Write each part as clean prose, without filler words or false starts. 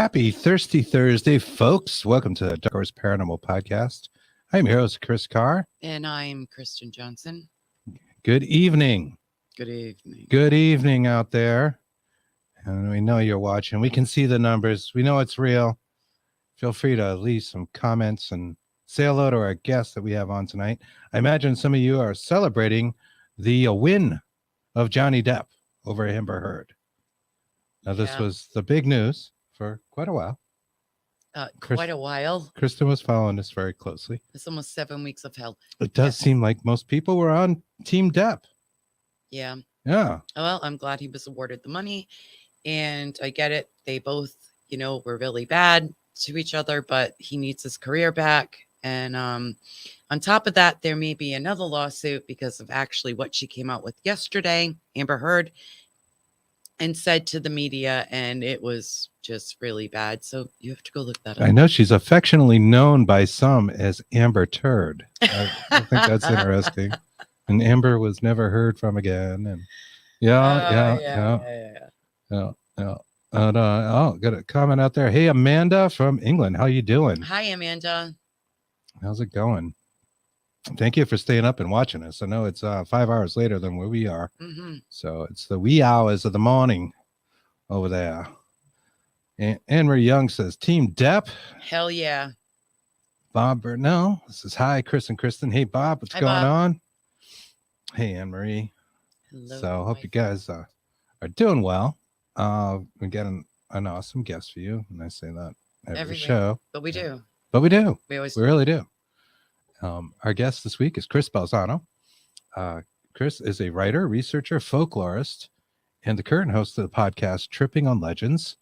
Happy Thirsty Thursday, folks. Welcome to the Dark Horse Paranormal Podcast. I'm your host, Chris Carr. And I'm Kristen Johnson. Good evening. Good evening. Good evening out there. And we know you're watching. We can see the numbers. We know it's real. Feel free to leave some comments and say hello to our guests that we have on tonight. I imagine some of you are celebrating the win of Johnny Depp over Amber Heard. Now, this was the big news for quite a while. Quite a while. Kristen was following this very closely. It's almost 7 weeks of hell. It does seem like most people were on Team Depp. Yeah. Yeah. Well, I'm glad he was awarded the money. And I get it. They both, were really bad to each other, but he needs his career back. And on top of that, there may be another lawsuit because of actually what she came out with yesterday, Amber Heard, and said to the media, and it was just really bad. So you have to go look that up. I know she's affectionately known by some as Amber Turd. I think that's interesting. And Amber was never heard from again. And yeah. Got a comment out there. Hey, Amanda from England. How you doing? Hi, Amanda. How's it going? Thank you for staying up and watching us. I know it's 5 hours later than where we are. Mm-hmm. So it's the wee hours of the morning over there. And Anne-Marie Young says, Team Depp. Hell yeah. Bob Burnell. This is hi, Chris and Kristen. Hey, Bob, what's going on? Hey, Anne-Marie. Hello. So hope you guys are doing well. We got an awesome guest for you. And I say that every show. But we do. We really do. Our guest this week is Chris Balzano. Chris is a writer, researcher, folklorist, and the current host of the podcast Tripping on Legends.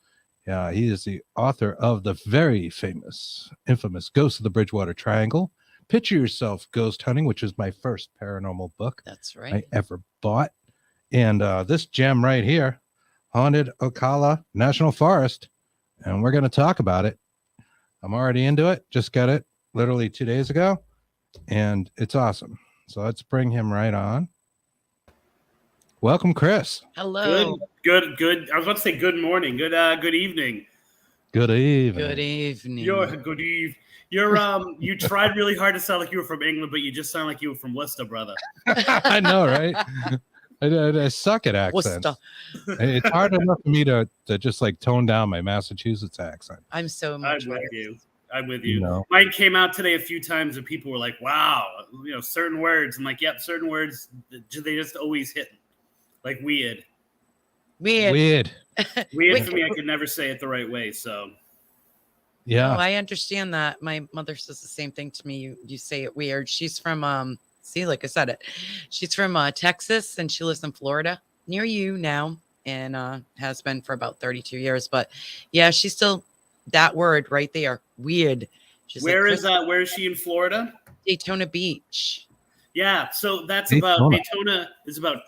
He is the author of the very infamous Ghost of the Bridgewater Triangle. Picture Yourself Ghost Hunting, which is my first paranormal book that's right. I ever bought. And this gem right here, Haunted Ocala National Forest. And we're going to talk about it. I'm already into it. Just got it literally 2 days ago. And it's awesome. So let's bring him right on. Welcome, Chris. Hello. Good. I was about to say good morning. Good evening. Good evening. Good evening. You tried really hard to sound like you were from England, but you just sound like you were from Worcester, brother. I know, right? I suck at accents. It's hard enough for me to just like tone down my Massachusetts accent. I'm so much I'm with you. Mine came out today a few times and people were like, wow, certain words. I'm like, yep, certain words, they just always hit. Like weird. Weird for me, I could never say it the right way, so. Yeah. Oh, I understand that. My mother says the same thing to me. You say it weird. She's from, like I said it. She's from Texas and she lives in Florida, near you now, and has been for about 32 years. But yeah, she's still that word right there. Weird. She's where is she in Florida? Daytona Beach. Yeah, so Daytona is about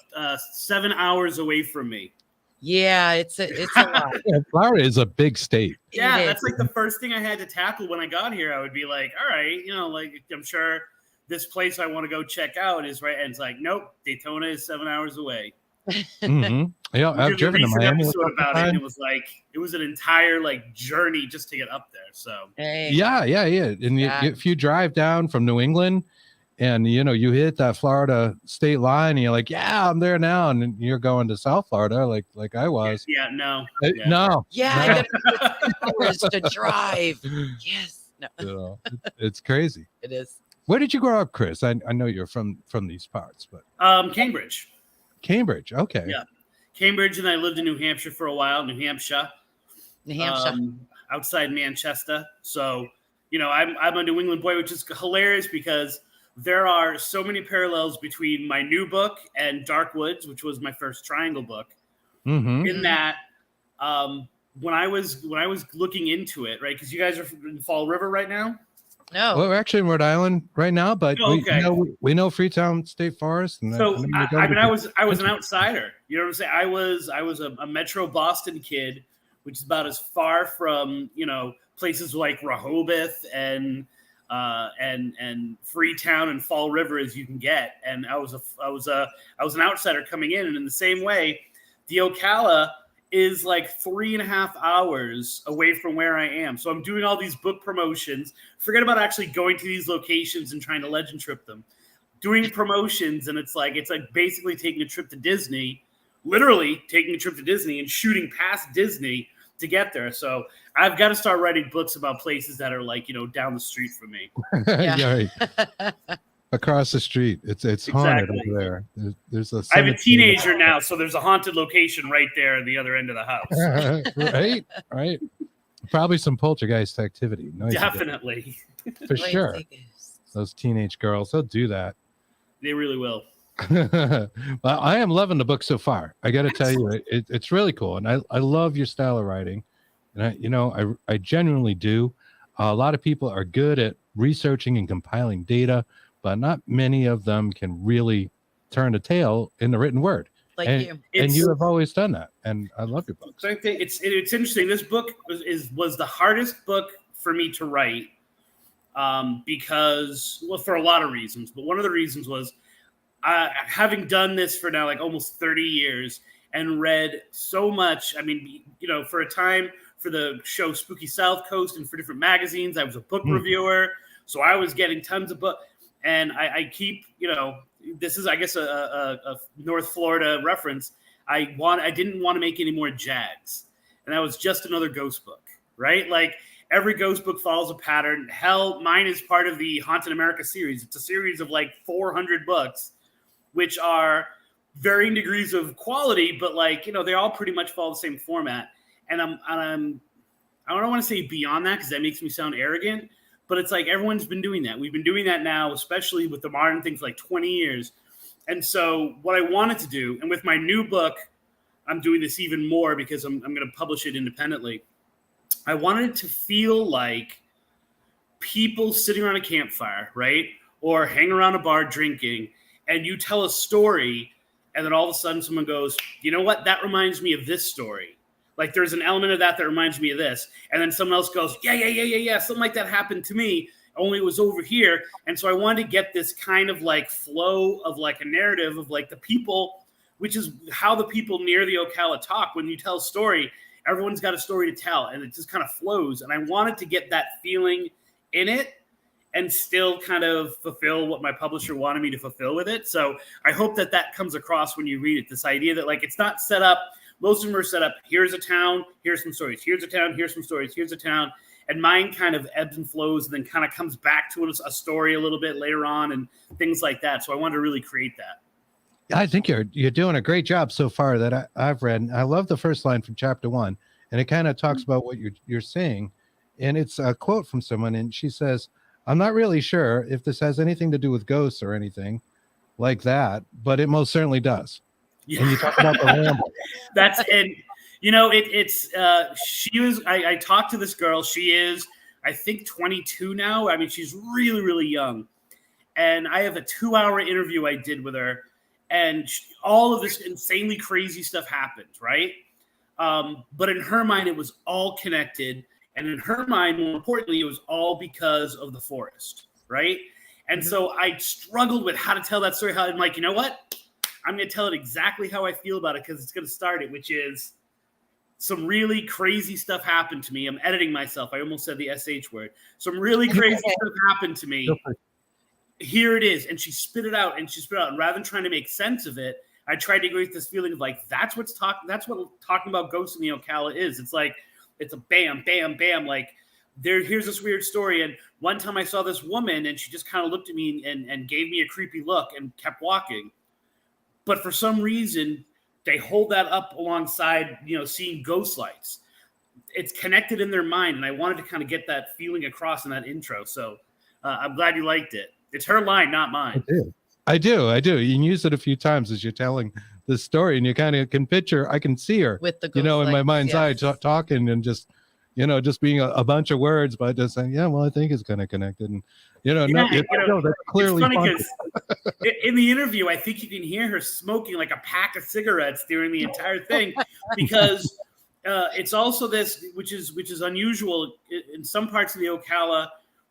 7 hours away from me. Yeah, it's a lot. Yeah, Florida is a big state. Yeah, that's like the first thing I had to tackle when I got here. I would be like, all right, I'm sure this place I want to go check out is right. And it's like, nope, Daytona is 7 hours away. Mm-hmm. Yeah, I've driven to Miami. Episode about it. It was an entire journey just to get up there. So yeah. And if you drive down from New England and you hit that Florida state line and you're like, yeah, I'm there now, and you're going to South Florida like I was. Yeah, no. I got hours to drive. Yes. No. It's crazy. It is. Where did you grow up, Chris? I know you're from these parts, but Cambridge. Cambridge, okay. Yeah, Cambridge, and I lived in New Hampshire for a while. New Hampshire, outside Manchester. So I'm a New England boy, which is hilarious because there are so many parallels between my new book and Dark Woods, which was my first Triangle book. Mm-hmm. In that, when I was looking into it, right? Because you guys are in Fall River right now. No, well, we're actually in Rhode Island right now, but we know Freetown State Forest. And I was an outsider. You know what I'm saying? I was a Metro Boston kid, which is about as far from places like Rehoboth and Freetown and Fall River as you can get. And I was an outsider coming in, and in the same way, the Ocala is like 3.5 hours away from where I am. So I'm doing all these book promotions. Forget about actually going to these locations and trying to legend trip them. Doing promotions, and it's like basically taking a trip to Disney, literally taking a trip to Disney and shooting past Disney to get there. So I've got to start writing books about places that are like, down the street from me. Yeah. Right. Across the street. It's haunted over there. There's a I have a teenager now, so there's a haunted location right there at the other end of the house. Right. Probably some poltergeist activity. Nice. Definitely. For sure. Those teenage girls, they'll do that. They really will. Well, I am loving the book so far. I got to tell you, it's really cool, and I love your style of writing, and I genuinely do. A lot of people are good at researching and compiling data, but not many of them can really turn a tale in the written word. Like and you have always done that, and I love your books. So I think it's interesting. This book was the hardest book for me to write. Because, well, for a lot of reasons, but one of the reasons was having done this for now like almost 30 years and read so much. I mean, for a time for the show Spooky South Coast and for different magazines, I was a book reviewer, so I was getting tons of books. And I keep, this is, I guess, a North Florida reference. I didn't want to make any more Jags, and that was just another ghost book, right? Like. Every ghost book follows a pattern. Hell, mine is part of the Haunted America series. It's a series of like 400 books, which are varying degrees of quality, but they all pretty much follow the same format. And I don't want to say beyond that because that makes me sound arrogant, but it's like everyone's been doing that. We've been doing that now, especially with the modern things, for like 20 years. And so what I wanted to do, and with my new book, I'm doing this even more because I'm going to publish it independently. I wanted it to feel like people sitting around a campfire, right? Or hang around a bar drinking, and you tell a story, and then all of a sudden someone goes, you know what? That reminds me of this story. Like there's an element of that reminds me of this. And then someone else goes, yeah. Something like that happened to me, only it was over here. And so I wanted to get this kind of like flow of like a narrative of like the people, which is how the people near the Ocala talk. When you tell a story, everyone's got a story to tell, and it just kind of flows. And I wanted to get that feeling in it and still kind of fulfill what my publisher wanted me to fulfill with it. So I hope that comes across when you read it, this idea that like it's not set up. Most of them are set up, here's a town, here's some stories. Here's a town, here's some stories. Here's a town. And mine kind of ebbs and flows and then kind of comes back to a story a little bit later on and things like that. So I wanted to really create that. I think you're doing a great job so far that I've read. I love the first line from chapter 1, and it kind of talks about what you're saying, and it's a quote from someone, and she says, "I'm not really sure if this has anything to do with ghosts or anything like that, but it most certainly does." Yeah. And you talk about the ramble. That's and she was. I talked to this girl. She is, I think, 22 now. I mean, she's really, really young, and I have a 2-hour interview I did with her. And all of this insanely crazy stuff happened, right? But in her mind, it was all connected. And in her mind, more importantly, it was all because of the forest, right? And so I struggled with how to tell that story. I'm like, you know what? I'm going to tell it exactly how I feel about it because it's going to start it, which is some really crazy stuff happened to me. I'm editing myself. I almost said the SH word. Some really crazy stuff happened to me. Here it is. And she spit it out. And rather than trying to make sense of it, I tried to create this feeling of like, that's what talking about ghosts in the Ocala is. It's like, it's a bam, bam, bam. Like here's this weird story. And one time I saw this woman and she just kind of looked at me and gave me a creepy look and kept walking. But for some reason, they hold that up alongside, seeing ghost lights. It's connected in their mind. And I wanted to kind of get that feeling across in that intro. So I'm glad you liked it. It's her line, not mine. I do. You can use it a few times as you're telling the story, and you kind of can picture. I can see her, with the in my mind's eye, talking and just being a bunch of words, but just saying, yeah, well, I think it's kind of connected, and that's clearly it's funny because in the interview, I think you can hear her smoking like a pack of cigarettes during the entire thing, because it's also this, which is unusual in some parts of the Ocala,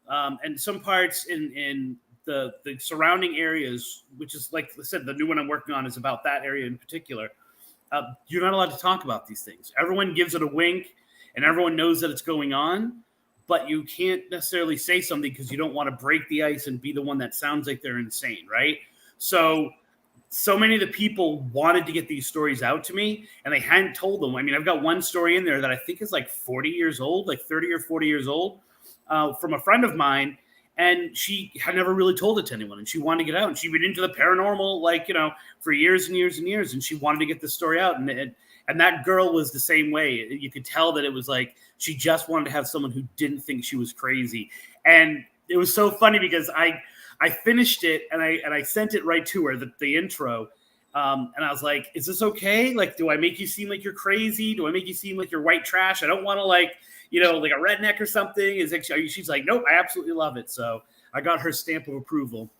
and some parts in the surrounding areas, which is, like I said, the new one I'm working on is about that area in particular. you're not allowed to talk about these things. Everyone gives it a wink, and everyone knows that it's going on, but you can't necessarily say something because you don't want to break the ice and be the one that sounds like they're insane, right? So many of the people wanted to get these stories out to me, and they hadn't told them. I mean, I've got one story in there that I think is like 40 years old, like 30 or 40 years old, from a friend of mine, and she had never really told it to anyone, and she wanted to get out, and she'd been into the paranormal, like, for years and years and years, and she wanted to get this story out, and that girl was the same way. You could tell that it was like she just wanted to have someone who didn't think she was crazy, and it was so funny because I finished it and I sent it right to her, the intro, and I was like, "Is this okay? Like, do I make you seem like you're crazy? Do I make you seem like you're white trash? I don't want to like a redneck or something." She's like, "Nope, I absolutely love it." So I got her stamp of approval.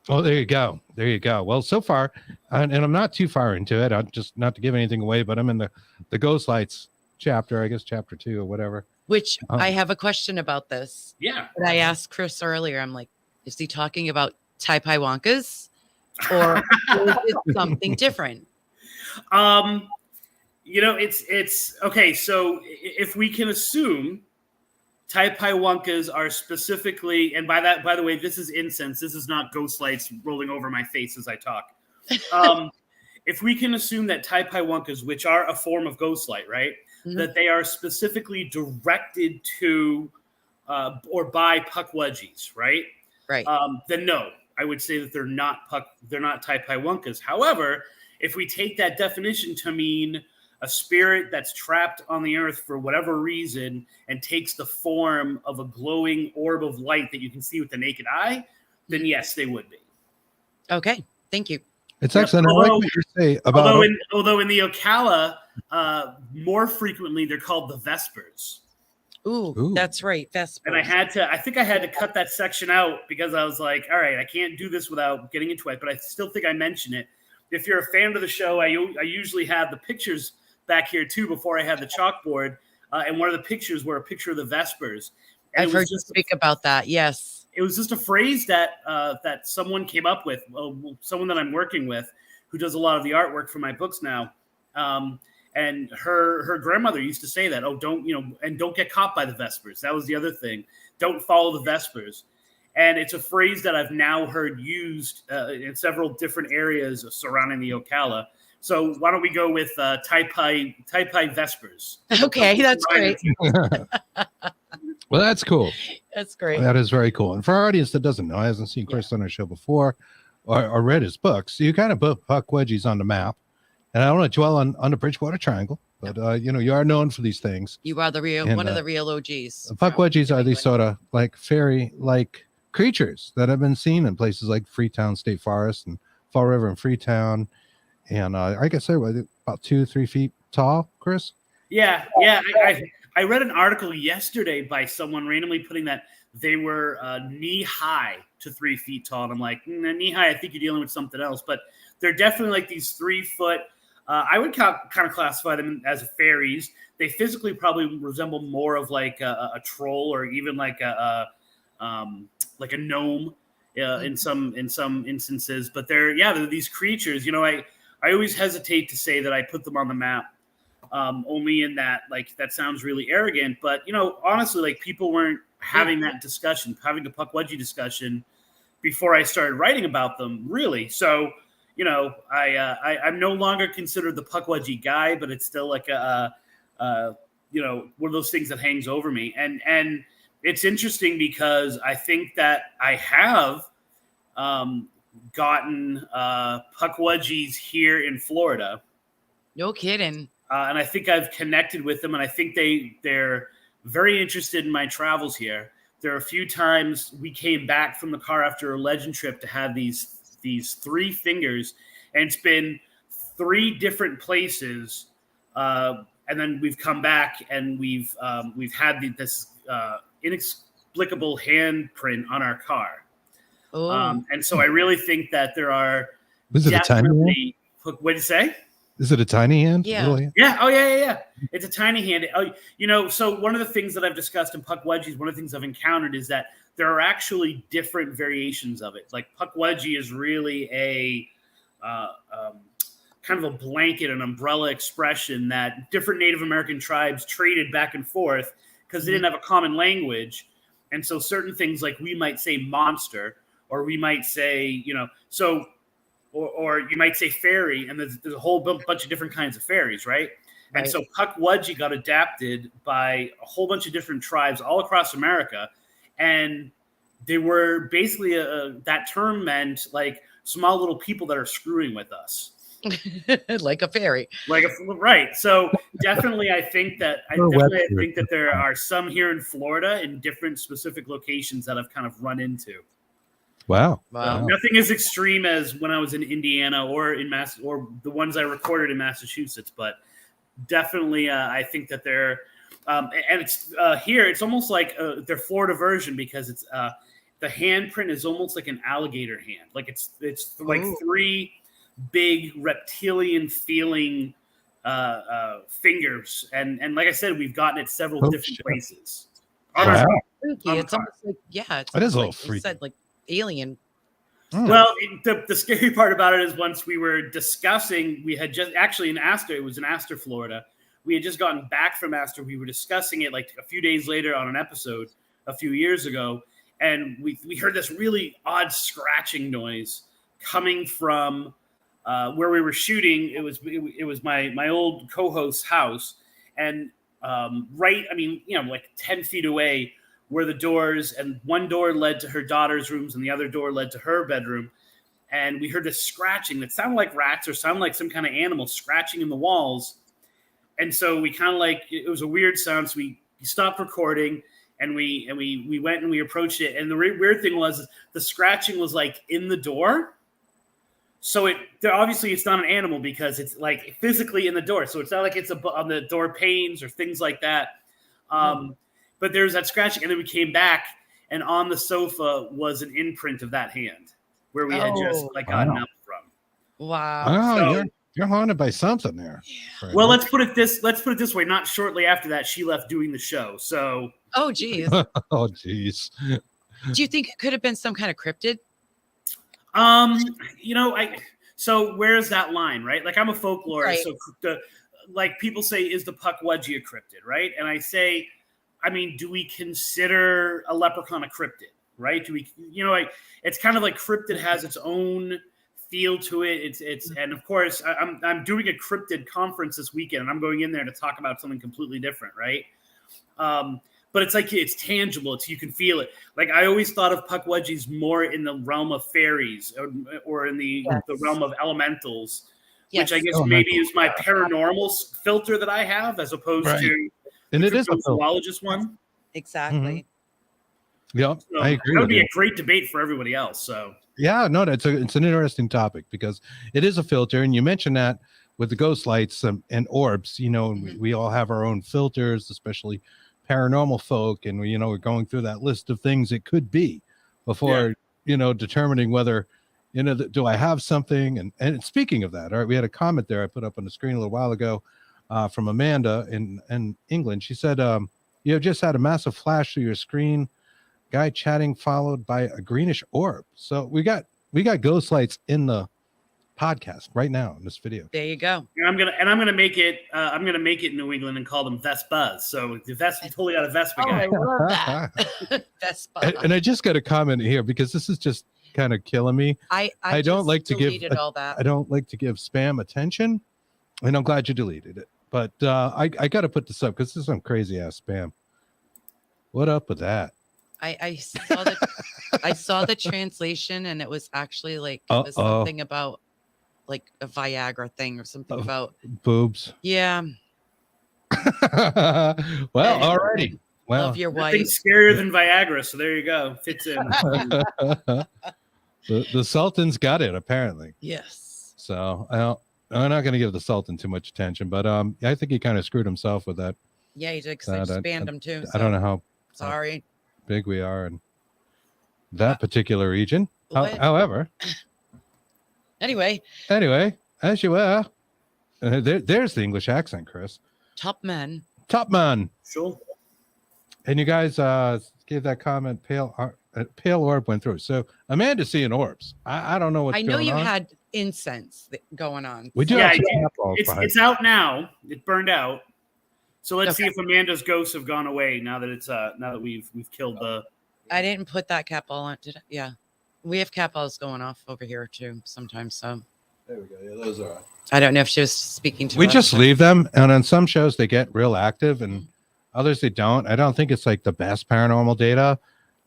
Oh, there you go. There you go. Well, so far, and I'm not too far into it. I'm just not to give anything away, but I'm in the Ghost Lights chapter, I guess chapter 2 or whatever. Which I have a question about this. Yeah. But I asked Chris earlier, I'm like, is he talking about Tai-Pai Wonkas or is it something different? It's okay. So if we can assume Tai-Pai Wonkas are specifically, and by the way, this is incense. This is not ghost lights rolling over my face as I talk. If we can assume that Tai-Pai Wonkas, which are a form of ghost light, right, that they are specifically directed to or by Pukwudgies, right? Right. Then no, I would say that they're not Tai-Pai Wonkas. However, if we take that definition to mean a spirit that's trapped on the earth for whatever reason and takes the form of a glowing orb of light that you can see with the naked eye, then yes, they would be. Okay, thank you. It's excellent. I like what you say about. Although in the Ocala, more frequently they're called the Vespers. Ooh, that's right, Vespers. And I think I had to cut that section out because I was like, all right, I can't do this without getting into it, but I still think I mention it. If you're a fan of the show, I usually have the pictures back here too before I had the chalkboard, and one of the pictures were a picture of the Vespers. And I've heard you speak about that. Yes, it was just a phrase that someone came up with. Someone that I'm working with, who does a lot of the artwork for my books now, and her grandmother used to say that. Oh, don't get caught by the Vespers. That was the other thing. Don't follow the Vespers. And it's a phrase that I've now heard used in several different areas surrounding the Ocala. So why don't we go with Tai-Pai Vespers? Okay, that's great. Well, that's cool. That's great. That is very cool. And for our audience that doesn't know, hasn't seen Chris on our show before or read his books, you kind of put Pukwudgies on the map. And I don't want to dwell on the Bridgewater Triangle, but you are known for these things. You are the real one of the real OGs. Pukwudgies are these sort of like fairy-like creatures that have been seen in places like Freetown State Forest and Fall River and Freetown. And I guess they're about 2-3 feet tall, Chris. Yeah. I read an article yesterday by someone randomly putting that they were knee high to 3 feet tall. And I'm like, knee high, I think you're dealing with something else. But they're definitely like these 3 foot. I would kind of classify them as fairies. They physically probably resemble more of like a troll or even like a gnome in some instances. But they're these creatures. I always hesitate to say that I put them on the map, only in that, like, that sounds really arrogant. But, honestly, like, people weren't having that discussion, having the Pukwudgie discussion before I started writing about them, really. So, I'm no longer considered the Pukwudgie guy, but it's still like one of those things that hangs over me. And it's interesting because I think that I have gotten Pukwudgies here in Florida. No kidding. And I think I've connected with them, and I think they're very interested in my travels here. There are a few times we came back from the car after a legend trip to have these 3 fingers, and it's been 3 different places. And then we've come back and we've had this inexplicable handprint on our car. And so I really think that there are. Was it a tiny hand? What did you say? Is it a tiny hand? Yeah. Yeah. Oh, yeah. It's a tiny hand. So one of the things that I've discussed in Pukwudgies, one of the things I've encountered is that there are actually different variations of it. Like Pukwudgie is really kind of a blanket, an umbrella expression that different Native American tribes traded back and forth because they didn't have a common language. And so certain things like we might say monster, or we might say, you know, so, or you might say fairy, and there's a whole bunch of different kinds of fairies, right? And so Pukwudgie got adapted by a whole bunch of different tribes all across America. And they were basically, that term meant like small little people that are screwing with us. Like a fairy. Right. So definitely I think that there are some here in Florida in different specific locations that I've kind of run into. Wow. Nothing as extreme as when I was in Indiana or in or the ones I recorded in Massachusetts, but definitely I think that they're and it's here it's almost like their Florida version, because it's the handprint is almost like an alligator hand. Like it's like three big reptilian feeling fingers, and like I said, we've gotten it several different places. Wow. It's almost like it is a little freaky. Said, like alien. Well, the scary part about it is once we were discussing, we had just actually in Astor, it was in Astor, Florida. We had just gotten back from Astor. We were discussing it like a few days later on an episode a few years ago, and we heard this really odd scratching noise coming from where we were shooting. It was my old co-host's house, and like 10 feet away were the doors, and one door led to her daughter's rooms and the other door led to her bedroom. And we heard this scratching that sounded like rats or sounded like some kind of animal scratching in the walls. And so we kind of it was a weird sound. So we stopped recording and we went and we approached it. And the weird thing was the scratching was like in the door. So obviously it's not an animal because it's like physically in the door. So it's not like it's on the door panes or things like that. But there was that scratching, and then we came back, and on the sofa was an imprint of that hand where we had just gotten up from. Wow! Oh, so, you're haunted by something there. Yeah. Well, let's put it this way. Not shortly after that, she left doing the show. So. Oh, geez. Oh, geez. Do you think it could have been some kind of cryptid? So where's that line, right? Like I'm a folklorist, right. So like people say, is the Pukwudgie a cryptid, right? And I say, I mean, do we consider a leprechaun a cryptid, right? Do we, it's kind of like cryptid has its own feel to it. And of course I'm doing a cryptid conference this weekend, and I'm going in there to talk about something completely different, right? But it's like, it's tangible. You can feel it. Like I always thought of Pukwudgies more in the realm of fairies or in the realm of elementals, which I guess maybe is my paranormal filter that I have as opposed to and it is a zoologist one. Exactly. Mm-hmm. Yeah, so I agree. That would be a great debate for everybody else. So yeah, no, it's an interesting topic because it is a filter, and you mentioned that with the ghost lights and orbs. We all have our own filters, especially paranormal folk, and we're going through that list of things it could be before determining whether do I have something. And speaking of that, all right, we had a comment there I put up on the screen a little while ago from Amanda in England. She said, you have just had a massive flash through your screen, guy chatting followed by a greenish orb. So we got ghost lights in the podcast right now in this video. There you go. And I'm gonna make it in New England and call them Vespas. So the Vespa totally got a Vespa guy. I love that. Vespa. And I just got a comment here because this is just kind of killing me. I don't like to give all that. I don't like to give spam attention, and I'm glad you deleted it. But I got to put this up because this is some crazy ass spam. What up with that? I saw the translation, and it was actually like it was something about like a Viagra thing or something about boobs. Yeah. Well, alrighty. Well, love your wife. Nothing's scarier than Viagra, so there you go. Fits in. the Sultan's got it apparently. Yes. So I'm not going to give the Sultan too much attention, but I think he kind of screwed himself with that. Yeah, he did. Because I banned him too. So. I don't know how big we are in that particular region. However. Anyway, as you were, there's the English accent, Chris. Top man. Sure. And you guys gave that comment. Pale orb went through. So Amanda's seeing orbs. I don't know what's going on. I know you had incense going on. We do Yeah, have some apples behind. it's out now. It burned out. So let's see if Amanda's ghosts have gone away now that we've killed the. I didn't put that cat ball on. Did I? Yeah, we have cat balls going off over here too sometimes. So There we go. Yeah, those are. I don't know if she was speaking to. We us. just leave them, and on some shows they get real active, and others they don't. I don't think it's like the best paranormal data.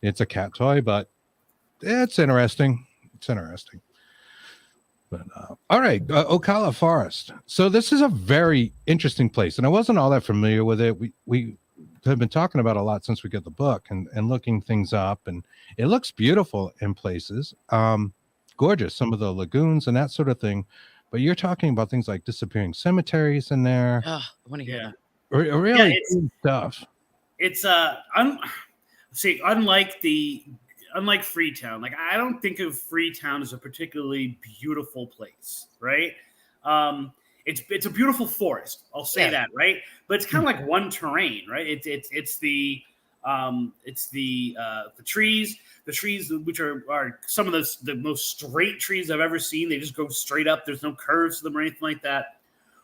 It's a cat toy, but it's interesting. It's interesting. But all right, Ocala Forest. So this is a very interesting place, and I wasn't all that familiar with it. We have been talking about a lot since we got the book and looking things up, and it looks beautiful in places. Gorgeous, some of the lagoons and that sort of thing. But you're talking about things like disappearing cemeteries in there. Oh, I want to hear that. Really cool stuff. It's unlike Freetown. Like, I don't think of Freetown as a particularly beautiful place, right? It's a beautiful forest. I'll say that, right? But it's kind of like one terrain, right? It's the trees, which are some of the most straight trees I've ever seen. They just go straight up. There's no curves to them or anything like that.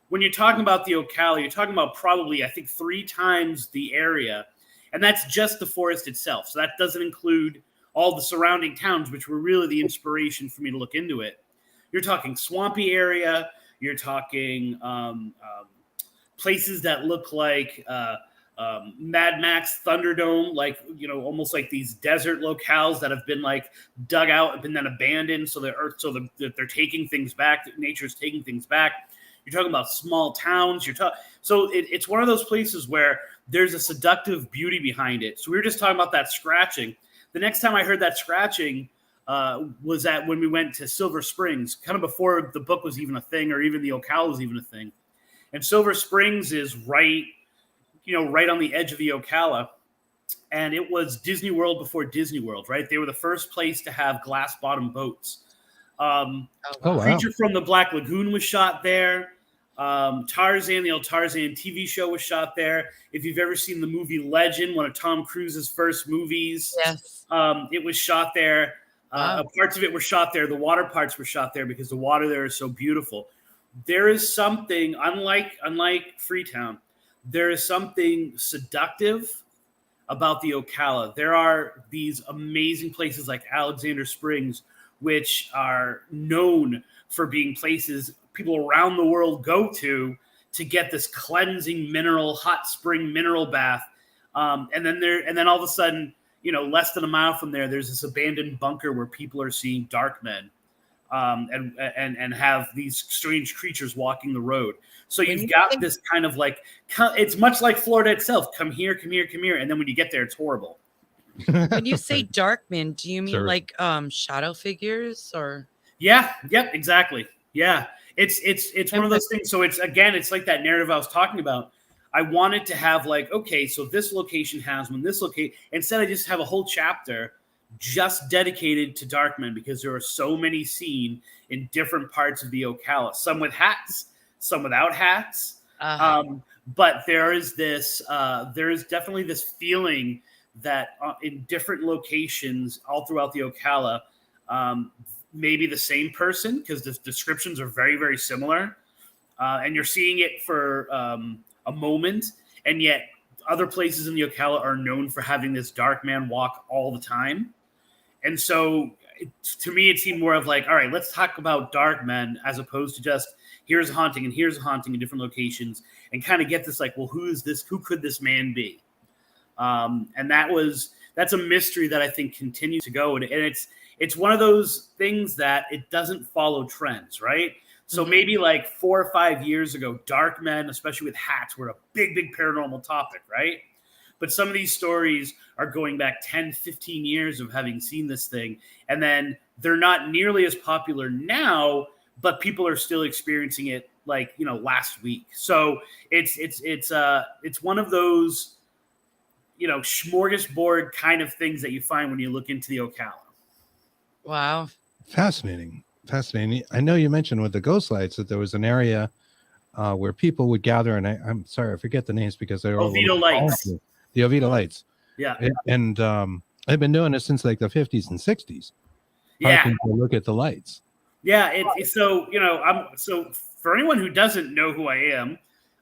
When you're talking about the Ocala, you're talking about probably, I think, 3 times the area. And that's just the forest itself. So that doesn't include all the surrounding towns, which were really the inspiration for me to look into it. You're talking swampy area. You're talking places that look like Mad Max Thunderdome, like, almost like these desert locales that have been like dug out and then abandoned. So they're taking things back. Nature's taking things back. You're talking about small towns. So it's one of those places where there's a seductive beauty behind it. So we were just talking about that scratching. The next time I heard that scratching was when we went to Silver Springs, kind of before the book was even a thing, or even the Ocala was even a thing. And Silver Springs is right on the edge of the Ocala. And it was Disney World before Disney World, right? They were the first place to have glass bottom boats. Wow. Creature from the Black Lagoon was shot there. Tarzan, the old Tarzan TV show, was shot there. If you've ever seen the movie Legend, one of Tom Cruise's first movies, yes, it was shot there. Wow. Parts of it were shot there. The water parts were shot there because the water there is so beautiful. There is something, unlike Freetown, there is something seductive about the Ocala. There are these amazing places like Alexander Springs, which are known for being places people around the world go to get this cleansing hot spring mineral bath. And then all of a sudden, less than a mile from there's this abandoned bunker where people are seeing dark men, and have these strange creatures walking the road. So you've got this kind of like, it's much like Florida itself. Come here, come here, come here. And then when you get there, it's horrible. When you say dark men, do you mean like shadow figures or? Yeah. Yep. Exactly. Yeah. It's one of those things. So it's like that narrative I was talking about. I wanted to have like, okay, so this location has one, instead I just have a whole chapter just dedicated to dark men, because there are so many seen in different parts of the Ocala, some with hats, some without hats. But there is definitely this feeling that in different locations all throughout the Ocala, maybe the same person, because the descriptions are very, very similar. And you're seeing it for a moment, and yet other places in the Ocala are known for having this dark man walk all the time. And so to me, it seemed more of like, all right, let's talk about dark men as opposed to just here's a haunting and here's a haunting in different locations, and kind of get this like, well, who is this? Who could this man be? And that's a mystery that I think continues to go. And it's one of those things that it doesn't follow trends, right? So maybe like 4 or 5 years ago, dark men, especially with hats, were a big, big paranormal topic, right? But some of these stories are going back 10, 15 years of having seen this thing. And then they're not nearly as popular now, but people are still experiencing it like, last week. So it's one of those, smorgasbord kind of things that you find when you look into the Ocala. Wow. Fascinating. I know you mentioned with the ghost lights that there was an area where people would gather, and I'm sorry, I forget the names because they're Oviedo Lights. The Oviedo Lights. Yeah. And I've been doing this since like the 50s and 60s. Yeah. To look at the lights. Yeah, so for anyone who doesn't know who I am,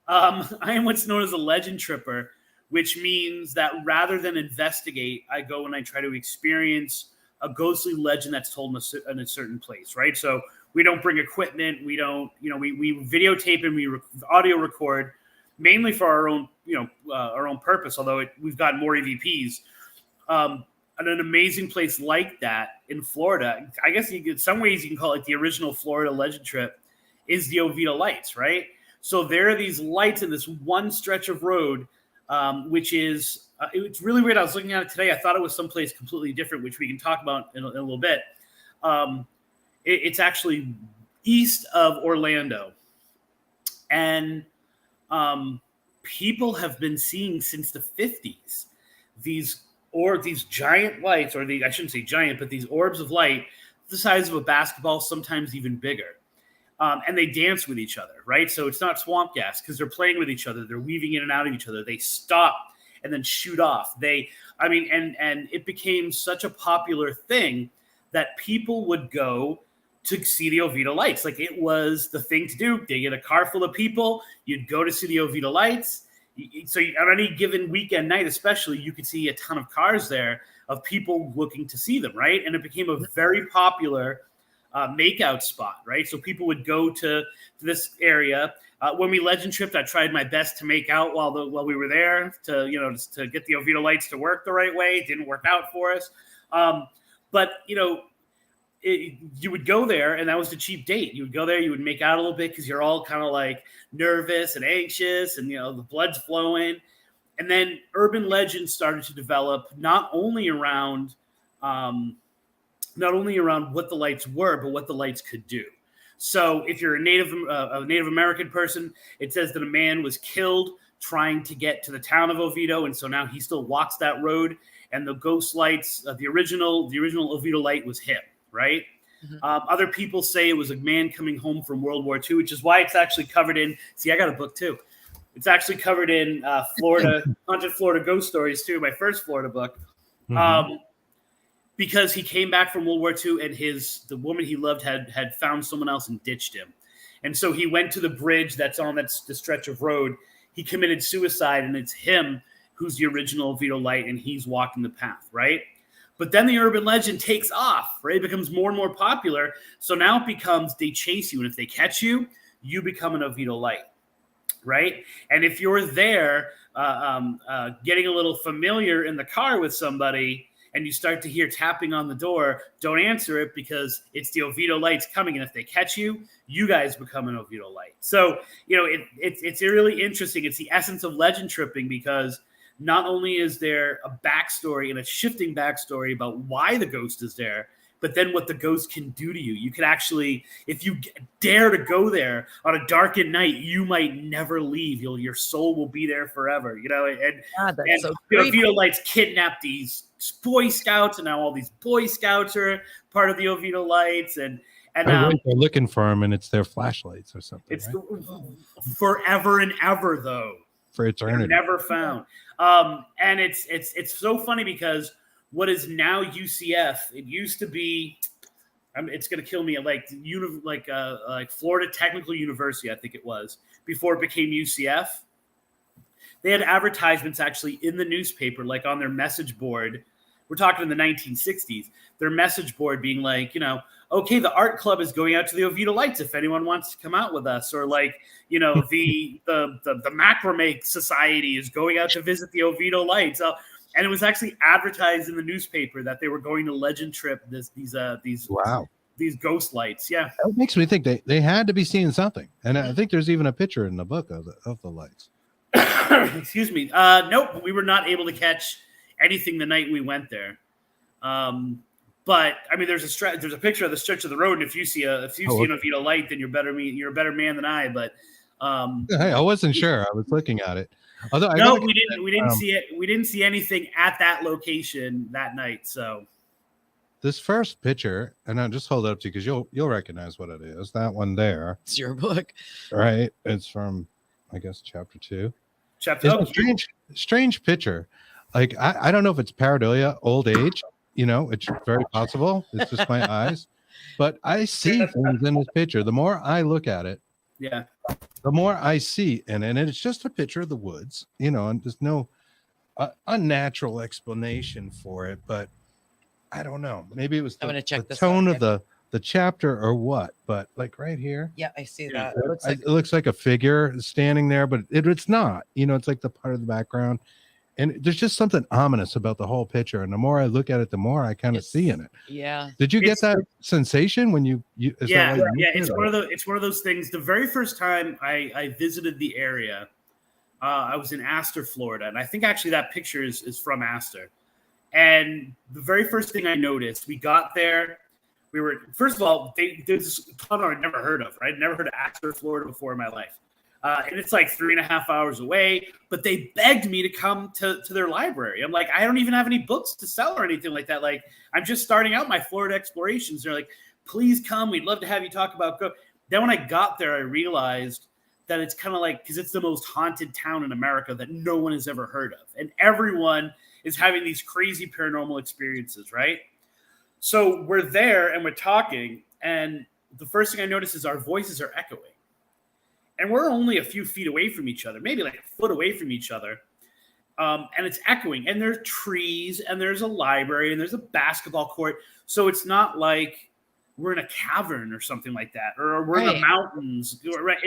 I am what's known as a legend tripper, which means that rather than investigate, I go and I try to experience a ghostly legend that's told in a certain place, right? So we don't bring equipment, we don't, we videotape and we audio record mainly for our own, our own purpose. Although we've got more EVPs. And an amazing place like that in Florida, I guess in some ways you can call it the original Florida legend trip, is the Oviedo Lights, right? So there are these lights in this one stretch of road, which is, it's really weird. I was looking at it today. I thought it was someplace completely different, which we can talk about in a little bit. It's actually east of Orlando. And people have been seeing since the 50s these giant lights, or I shouldn't say giant, but these orbs of light the size of a basketball, sometimes even bigger. And they dance with each other, right? So it's not swamp gas because they're playing with each other. They're weaving in and out of each other. They stop and then shoot off. And it became such a popular thing that people would go to see the Oviedo Lights. Like, it was the thing to do. They get a car full of people. You'd go to see the Oviedo Lights. So on any given weekend night, especially, you could see a ton of cars there of people looking to see them, right? And it became a very popular makeout spot, right? So people would go to this area. When we legend tripped, I tried my best to make out while we were there to get the Oviedo Lights to work the right way. It didn't work out for us. But you would go there, and that was the cheap date. You would go there, you would make out a little bit because you're all kind of like nervous and anxious, and the blood's flowing. And then urban legends started to develop, not only around what the lights were, but what the lights could do. So if you're a Native American person, it says that a man was killed trying to get to the town of Oviedo, and so now he still walks that road. And the ghost lights, the original Oviedo light was him. Right? Mm-hmm. Other people say it was a man coming home from World War II, which is why it's actually covered in. See, I got a book too. It's actually covered in Florida, Haunted Florida Ghost Stories too, my first Florida book. Mm-hmm. Because he came back from World War II and the woman he loved had found someone else and ditched him. And so he went to the bridge that's on the stretch of road. He committed suicide, and it's him who's the original Oviedo light, and he's walking the path, right? But then the urban legend takes off, right? It becomes more and more popular. So now it becomes they chase you. And if they catch you, you become an Oviedo light, right? And if you're there getting a little familiar in the car with somebody and you start to hear tapping on the door, don't answer it because it's the Oviedo Lights coming. And if they catch you, you guys become an Oviedo light. So, it's really interesting. It's the essence of legend tripping because not only is there a backstory and a shifting backstory about why the ghost is there, but then what the ghost can do to you. You can actually, if you dare to go there on a darkened night, you might never leave. Your soul will be there forever, And so Oviedo Lights kidnap these Boy Scouts, and now all these Boy Scouts are part of the Oviedo Lights, and they're looking for them, and it's their flashlights or something. It's forever and ever, though. For eternity, they're never found. And it's so funny because what is now UCF, it used to be, it's going to kill me, like Florida Technical University, I think it was, before it became UCF. They had advertisements actually in the newspaper, like on their message board. We're talking in the 1960s. Their message board being like, okay, the art club is going out to the Oviedo Lights if anyone wants to come out with us, or like, the macrame society is going out to visit the Oviedo Lights. And it was actually advertised in the newspaper that they were going to legend trip these ghost lights. Yeah, that makes me think they had to be seeing something. And I think there's even a picture in the book of the lights. Excuse me. Nope, we were not able to catch anything the night we went there. But I mean, there's a picture of the stretch of the road, and if you see an Oviedo light, then you're a better man than I. But hey, I wasn't sure. I was looking at it. Although we didn't see it. We didn't see anything at that location that night. So this first picture, and I'll just hold it up to you because you'll recognize what it is. That one there. It's your book, right? It's from, I guess, chapter 2. It's strange picture. Like I don't know if it's pareidolia, old age. It's very possible. It's just my eyes. But I see things in this picture. The more I look at it, Yeah. the more I see in it. And it's just a picture of the woods, you know, and there's no unnatural explanation for it. But I don't know. Maybe it was the tone of the chapter or what. But like right here. Yeah, I see Yeah. that. It looks like a figure standing there, but it's not. You know, it's like the part of the background. And there's just something ominous about the whole picture. And the more I look at it, the more I kind of see in it. Yeah. Did you get that sensation when you yeah. It's one of those things. The very first time I visited the area, I was in Astor, Florida. And I think actually that picture is from Astor. And the very first thing I noticed, we got there. We were, first of all, there's this tunnel I'd never heard of. Right? I'd never heard of Astor, Florida before in my life. And it's like 3.5 hours away, but they begged me to come to their library. I'm like, I don't even have any books to sell or anything like that. Like, I'm just starting out my Florida explorations. They're like, please come. We'd love to have you talk about go. Then when I got there, I realized that it's kind of like, because it's the most haunted town in America that no one has ever heard of. And everyone is having these crazy paranormal experiences, right? So we're there and we're talking. And the first thing I notice is our voices are echoing. And we're only a few feet away from each other, maybe like a foot away from each other. And it's echoing. And there's trees, and there's a library, and there's a basketball court. So it's not like we're in a cavern or something like that, or we're in the mountains. Right?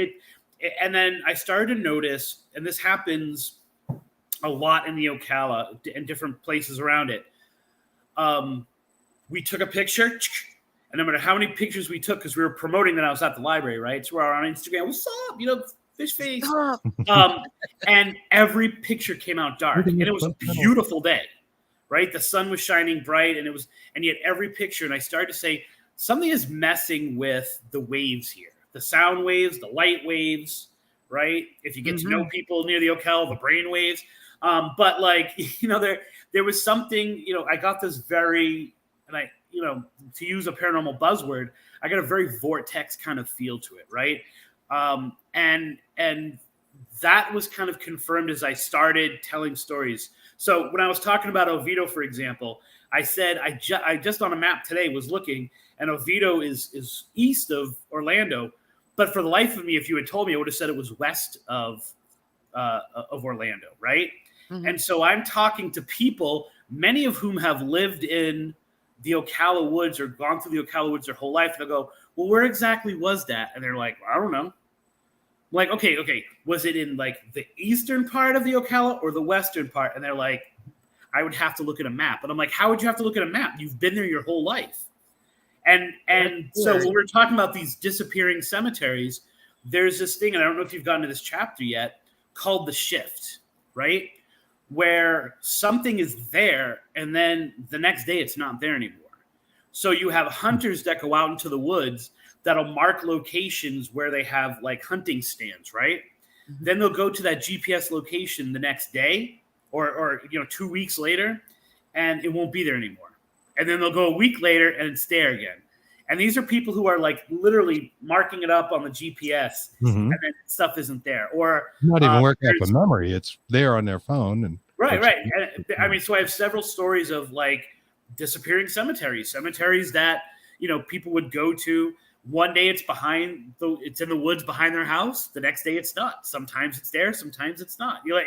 And then I started to notice, and this happens a lot in the Ocala and different places around it. We took a picture. And no matter how many pictures we took, because we were promoting that I was at the library, right? So we're on Instagram, what's up? You know, fish face. And every picture came out dark. And it was a beautiful day, right? The sun was shining bright, and yet every picture, and I started to say, something is messing with the waves here. The sound waves, the light waves, right? If you get to know people near the Ocala, the brain waves. But like, you know, there was something, you know, I got this very, and I, you know, to use a paranormal buzzword, I got a very vortex kind of feel to it, right? And that was kind of confirmed as I started telling stories. So when I was talking about Oviedo, for example, I said I just on a map today was looking, and Oviedo is east of Orlando. But for the life of me, if you had told me, I would have said it was west of Orlando, right? Mm-hmm. And so I'm talking to people, many of whom have lived in the Ocala woods or gone through the Ocala woods their whole life. They'll go, well, where exactly was that? And they're like, I don't know. I'm like, okay. Was it in like the eastern part of the Ocala or the western part? And they're like, I would have to look at a map. And I'm like, how would you have to look at a map? You've been there your whole life. And so when we're talking about these disappearing cemeteries, there's this thing, and I don't know if you've gotten to this chapter yet, called the shift, right? Where something is there, and then the next day it's not there anymore. So you have hunters that go out into the woods that'll mark locations where they have like hunting stands, right? Mm-hmm. Then they'll go to that GPS location the next day or 2 weeks later, and it won't be there anymore. And then they'll go a week later and it's there again. And these are people who are like literally marking it up on the GPS, and then stuff isn't there. Or not even working up a memory. It's there on their phone. And right. And, I mean, so I have several stories of like disappearing cemeteries that, you know, people would go to. One day it's in the woods behind their house. The next day it's not. Sometimes it's there. Sometimes it's not. You know,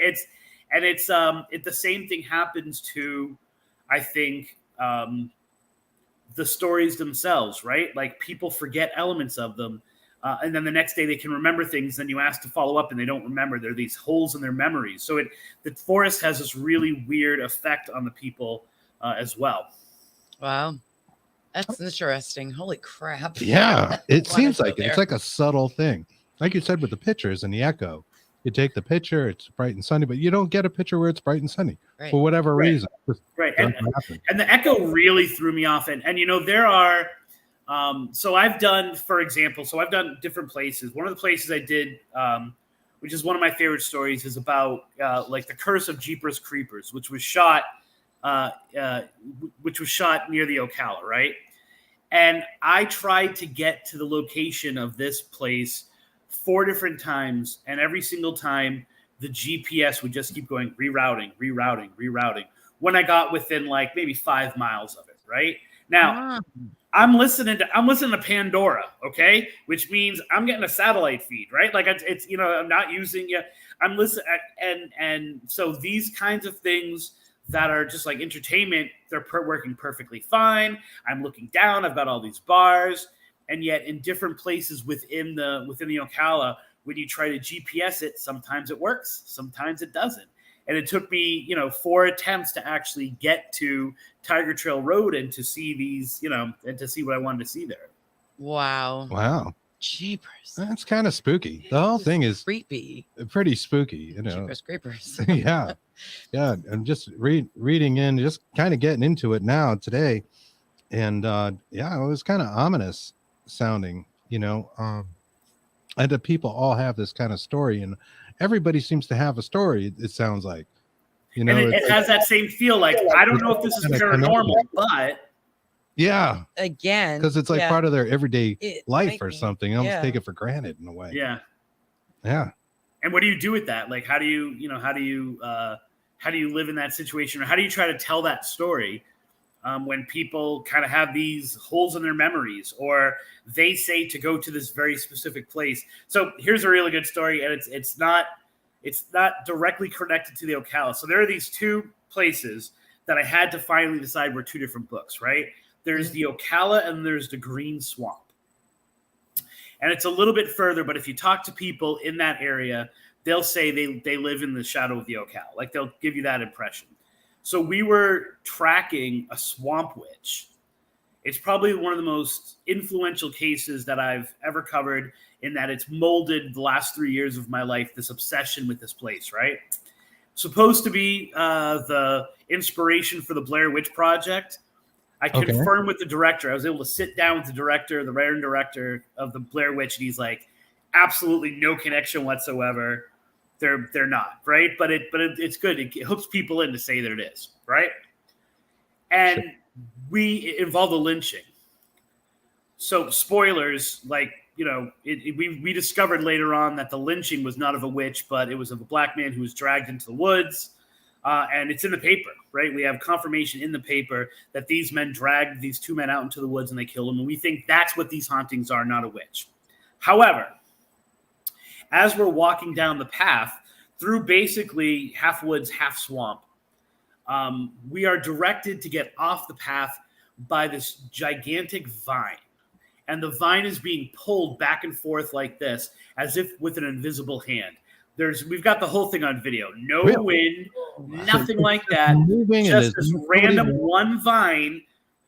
the same thing happens to, I think, the stories themselves, right? Like people forget elements of them. And then the next day they can remember things. Then you ask to follow up and they don't remember. There are these holes in their memories. So the forest has this really weird effect on the people as well. Wow. That's interesting. Holy crap. Yeah. It seems like it's like a subtle thing. Like you said with the pictures and the echo. You take the picture, it's bright and sunny, but you don't get a picture where it's bright and sunny for whatever reason. Right. And the echo really threw me off. And you know, there are, so I've done different places. One of the places I did, which is one of my favorite stories, is about like the Curse of Jeepers Creepers, which was shot near the Ocala, right? And I tried to get to the location of this place 4 different times, and every single time the GPS would just keep going rerouting. When I got within like maybe 5 miles of it, right? Now, I'm listening to Pandora, okay, which means I'm getting a satellite feed, right? Like it's I'm not using I'm listening, and so these kinds of things that are just like entertainment, they're working perfectly fine. I'm looking down, I've got all these bars, and yet in different places within the Ocala, when you try to GPS it, sometimes it works, sometimes it doesn't. And it took me, 4 attempts to actually get to Tiger Trail Road and to see these, and to see what I wanted to see there. Wow. Jeepers. That's kind of spooky. The whole thing is creepy. Pretty spooky, Jeepers creepers. Yeah. I'm just reading in, just kind of getting into it now today. And it was kind of ominous sounding, and the people all have this kind of story, and everybody seems to have a story, it sounds like. And it has that same feel, like I don't know if this is paranormal, but yeah, again, because it's like part of their everyday life or be. something. I almost take it for granted in a way. Yeah. And what do you do with that? Like, how do you live in that situation, or how do you try to tell that story when people kind of have these holes in their memories, or they say to go to this very specific place? So here's a really good story, and it's not directly connected to the Ocala. So there are these 2 places that I had to finally decide were 2 different books, right? There's the Ocala and there's the Green Swamp. And it's a little bit further, but if you talk to people in that area, they'll say they live in the shadow of the Ocala. Like, they'll give you that impression. So we were tracking a swamp witch. It's probably one of the most influential cases that I've ever covered, in that it's molded the last 3 years of my life, this obsession with this place, right? Supposed to be the inspiration for the Blair Witch Project. I confirmed with the director. I was able to sit down with the director, the writer and director of the Blair Witch, and he's like, absolutely no connection whatsoever. They're not, right? But it's good. It hooks people in to say that it is, right? And it involved a lynching. So spoilers, like, we discovered later on that the lynching was not of a witch, but it was of a black man who was dragged into the woods. And it's in the paper, right? We have confirmation in the paper that these men dragged these 2 men out into the woods and they killed them. And we think that's what these hauntings are, not a witch. However, as we're walking down the path through basically half woods, half swamp, we are directed to get off the path by this gigantic vine. And the vine is being pulled back and forth like this, as if with an invisible hand. We've got the whole thing on video. No wind, nothing like that. Just this random one vine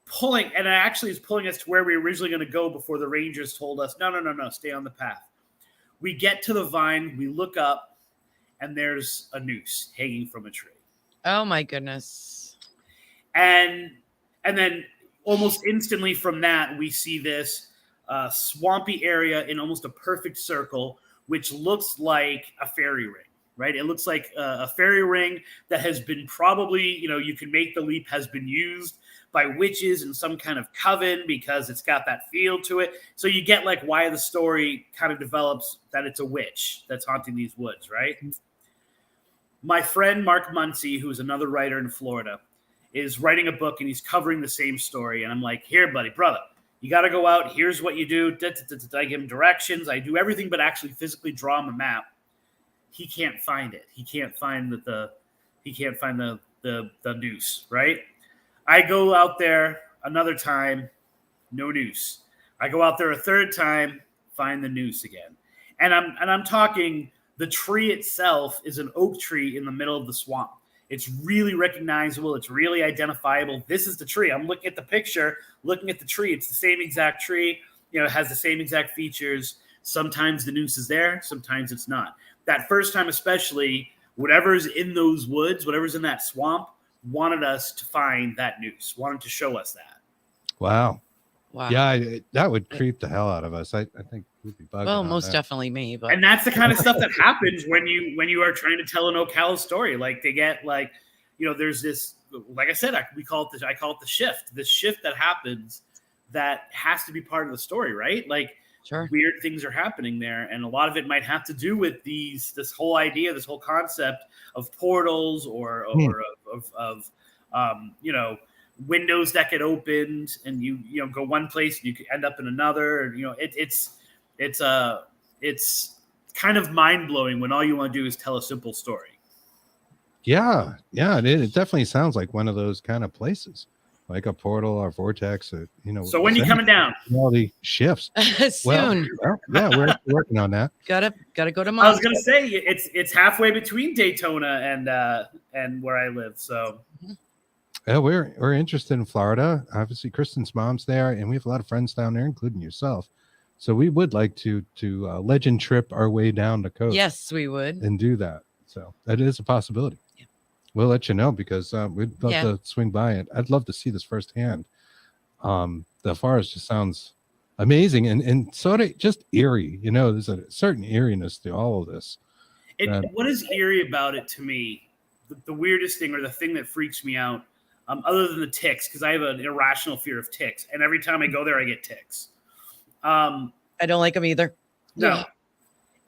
pulling, and it actually is pulling us to where we were originally going to go before the rangers told us, no, stay on the path. We get to the vine, we look up, and there's a noose hanging from a tree. Oh my goodness. And then almost instantly from that, we see this swampy area in almost a perfect circle, which looks like a fairy ring, right? It looks like a fairy ring that has been probably, you can make the leap, has been used by witches in some kind of coven because it's got that feel to it. So you get like why the story kind of develops that it's a witch that's haunting these woods, right? My friend Mark Muncie, who's another writer in Florida, is writing a book and he's covering the same story. And I'm like, here, buddy, brother, you got to go out. Here's what you do. I give him directions. I do everything but actually physically draw him a map. He can't find it. He can't find the noose, right? I go out there another time, no noose. I go out there a third time, find the noose again. And I'm talking, the tree itself is an oak tree in the middle of the swamp. It's really recognizable. It's really identifiable. This is the tree. I'm looking at the picture, looking at the tree. It's the same exact tree. It has the same exact features. Sometimes the noose is there. Sometimes it's not. That first time especially, whatever's in those woods, whatever's in that swamp, wanted us to find that noose, wanted to show us that. Wow. Yeah, that would creep the hell out of us. I think we'd be bugging. Well, most definitely me. But and that's the kind of stuff that happens when you are trying to tell an Ocala story. Like they get like, there's this, like I said, I call it the shift. This shift that happens that has to be part of the story, right? Like sure. Weird things are happening there, and a lot of it might have to do with this whole idea, this whole concept of portals or of windows that get opened, and you go one place and you could end up in another. And, it's kind of mind blowing when all you want to do is tell a simple story. Yeah, it definitely sounds like one of those kind of places, like a portal or vortex. Or, So when you coming down? Reality shifts Soon. Well, yeah, we're working on that. Gotta go to. I was gonna say it's halfway between Daytona and where I live. So Yeah, we're interested in Florida. Obviously, Kristen's mom's there, and we have a lot of friends down there, including yourself. So we would like to legend trip our way down the coast. Yes, we would. And do that. So that is a possibility. Yeah. We'll let you know because we'd love to swing by it. I'd love to see this firsthand. The forest just sounds amazing and sort of just eerie. There's a certain eeriness to all of this. What is eerie about it to me? The weirdest thing, or the thing that freaks me out, other than the ticks, because I have an irrational fear of ticks, and every time I go there, I get ticks. I don't like them either. No,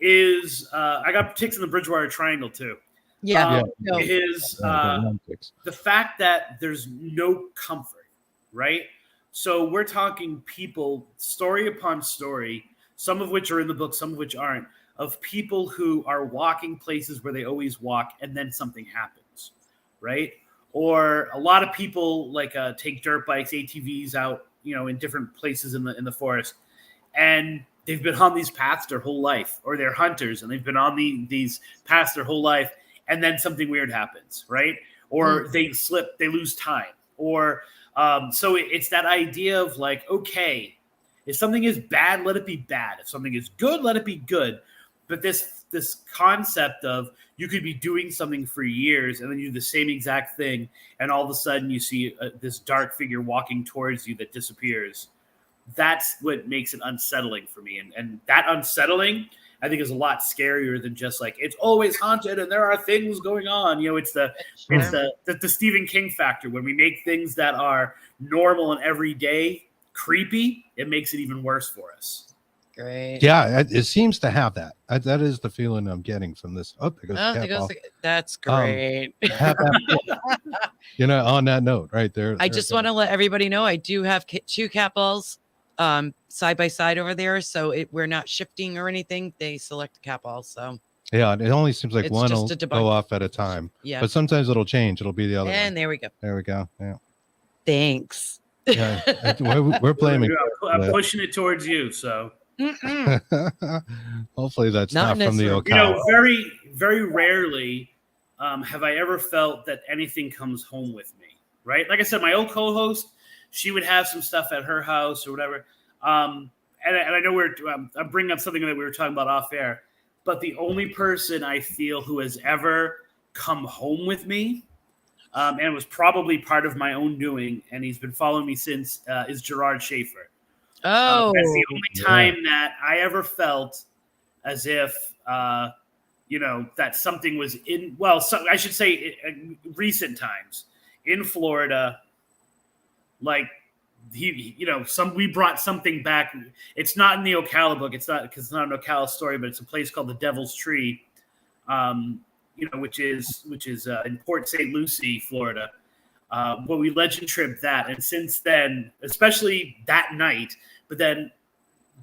I got ticks in the Bridgewater Triangle too. Yeah, the fact that there's no comfort, right? So we're talking people, story upon story, some of which are in the book, some of which aren't, of people who are walking places where they always walk, and then something happens, right? Or a lot of people take dirt bikes, ATVs out, in different places in the forest, and they've been on these paths their whole life, or they're hunters and they've been on these paths their whole life, and then something weird happens, right? Or they slip, they lose time, or so it's that idea of okay, if something is bad, let it be bad. If something is good, let it be good. But this concept of you could be doing something for years and then you do the same exact thing, and all of a sudden you see this dark figure walking towards you that disappears. That's what makes it unsettling for me. And that unsettling, I think, is a lot scarier than just it's always haunted and there are things going on. It's the Stephen King factor. When we make things that are normal and everyday creepy, it makes it even worse for us. Great. Yeah, it seems to have that. That is the feeling I'm getting from this. That's great. On that note, right there. I just want to let everybody know I do have 2 cat balls side by side over there, so we're not shifting or anything. They select the cat balls, so yeah, it only seems like one will go off at a time. Yeah, but sometimes it'll change. It'll be the other. And one. There we go. There we go. Yeah. Thanks. Yeah, we're blaming. I'm pushing it towards you, so. Hopefully that's not from the Ocala. Very, very rarely have I ever felt that anything comes home with me, right? Like I said, my old co-host, she would have some stuff at her house or whatever. And I know I'm bringing up something that we were talking about off air, but the only person I feel who has ever come home with me, and was probably part of my own doing, and he's been following me since, is Gerard Schaefer. Oh, that's the only time that I ever felt as if, that something was I should say recent times in Florida, we brought something back. It's not in the Ocala book. It's not, because it's not an Ocala story, but it's a place called the Devil's Tree, which is in Port St. Lucie, Florida. But we legend tripped that, and since then, especially that night, but then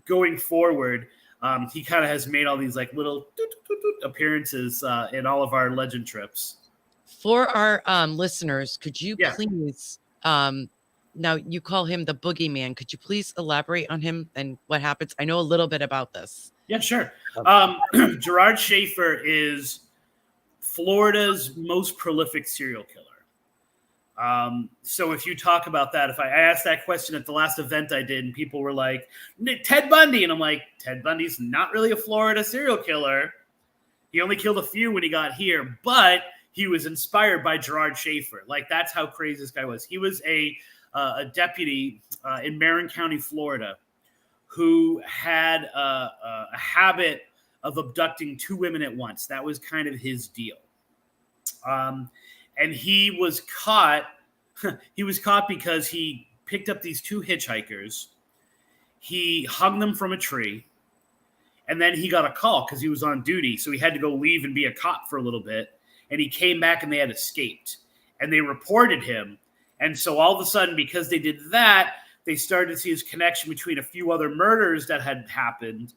going forward, he kind of has made all these little appearances in all of our legend trips. For our listeners, could you please, now you call him the Boogeyman, could you please elaborate on him and what happens? I know a little bit about this. Yeah, sure. Gerard Schaefer is Florida's most prolific serial killer. So if you talk about that, if I asked that question at the last event I did, and people were like, Ted Bundy, and I'm like, Ted Bundy's not really a Florida serial killer. He only killed a few when he got here, but he was inspired by Gerard Schaefer. That's how crazy this guy was. He was a deputy in Marin County, Florida, who had a habit of abducting 2 women at once. That was kind of his deal. And he was caught. He was caught because he picked up these 2 hitchhikers. He hung them from a tree, and then he got a call because he was on duty, so he had to go leave and be a cop for a little bit. And he came back, and they had escaped, and they reported him. And so all of a sudden, because they did that, they started to see his connection between a few other murders that had happened.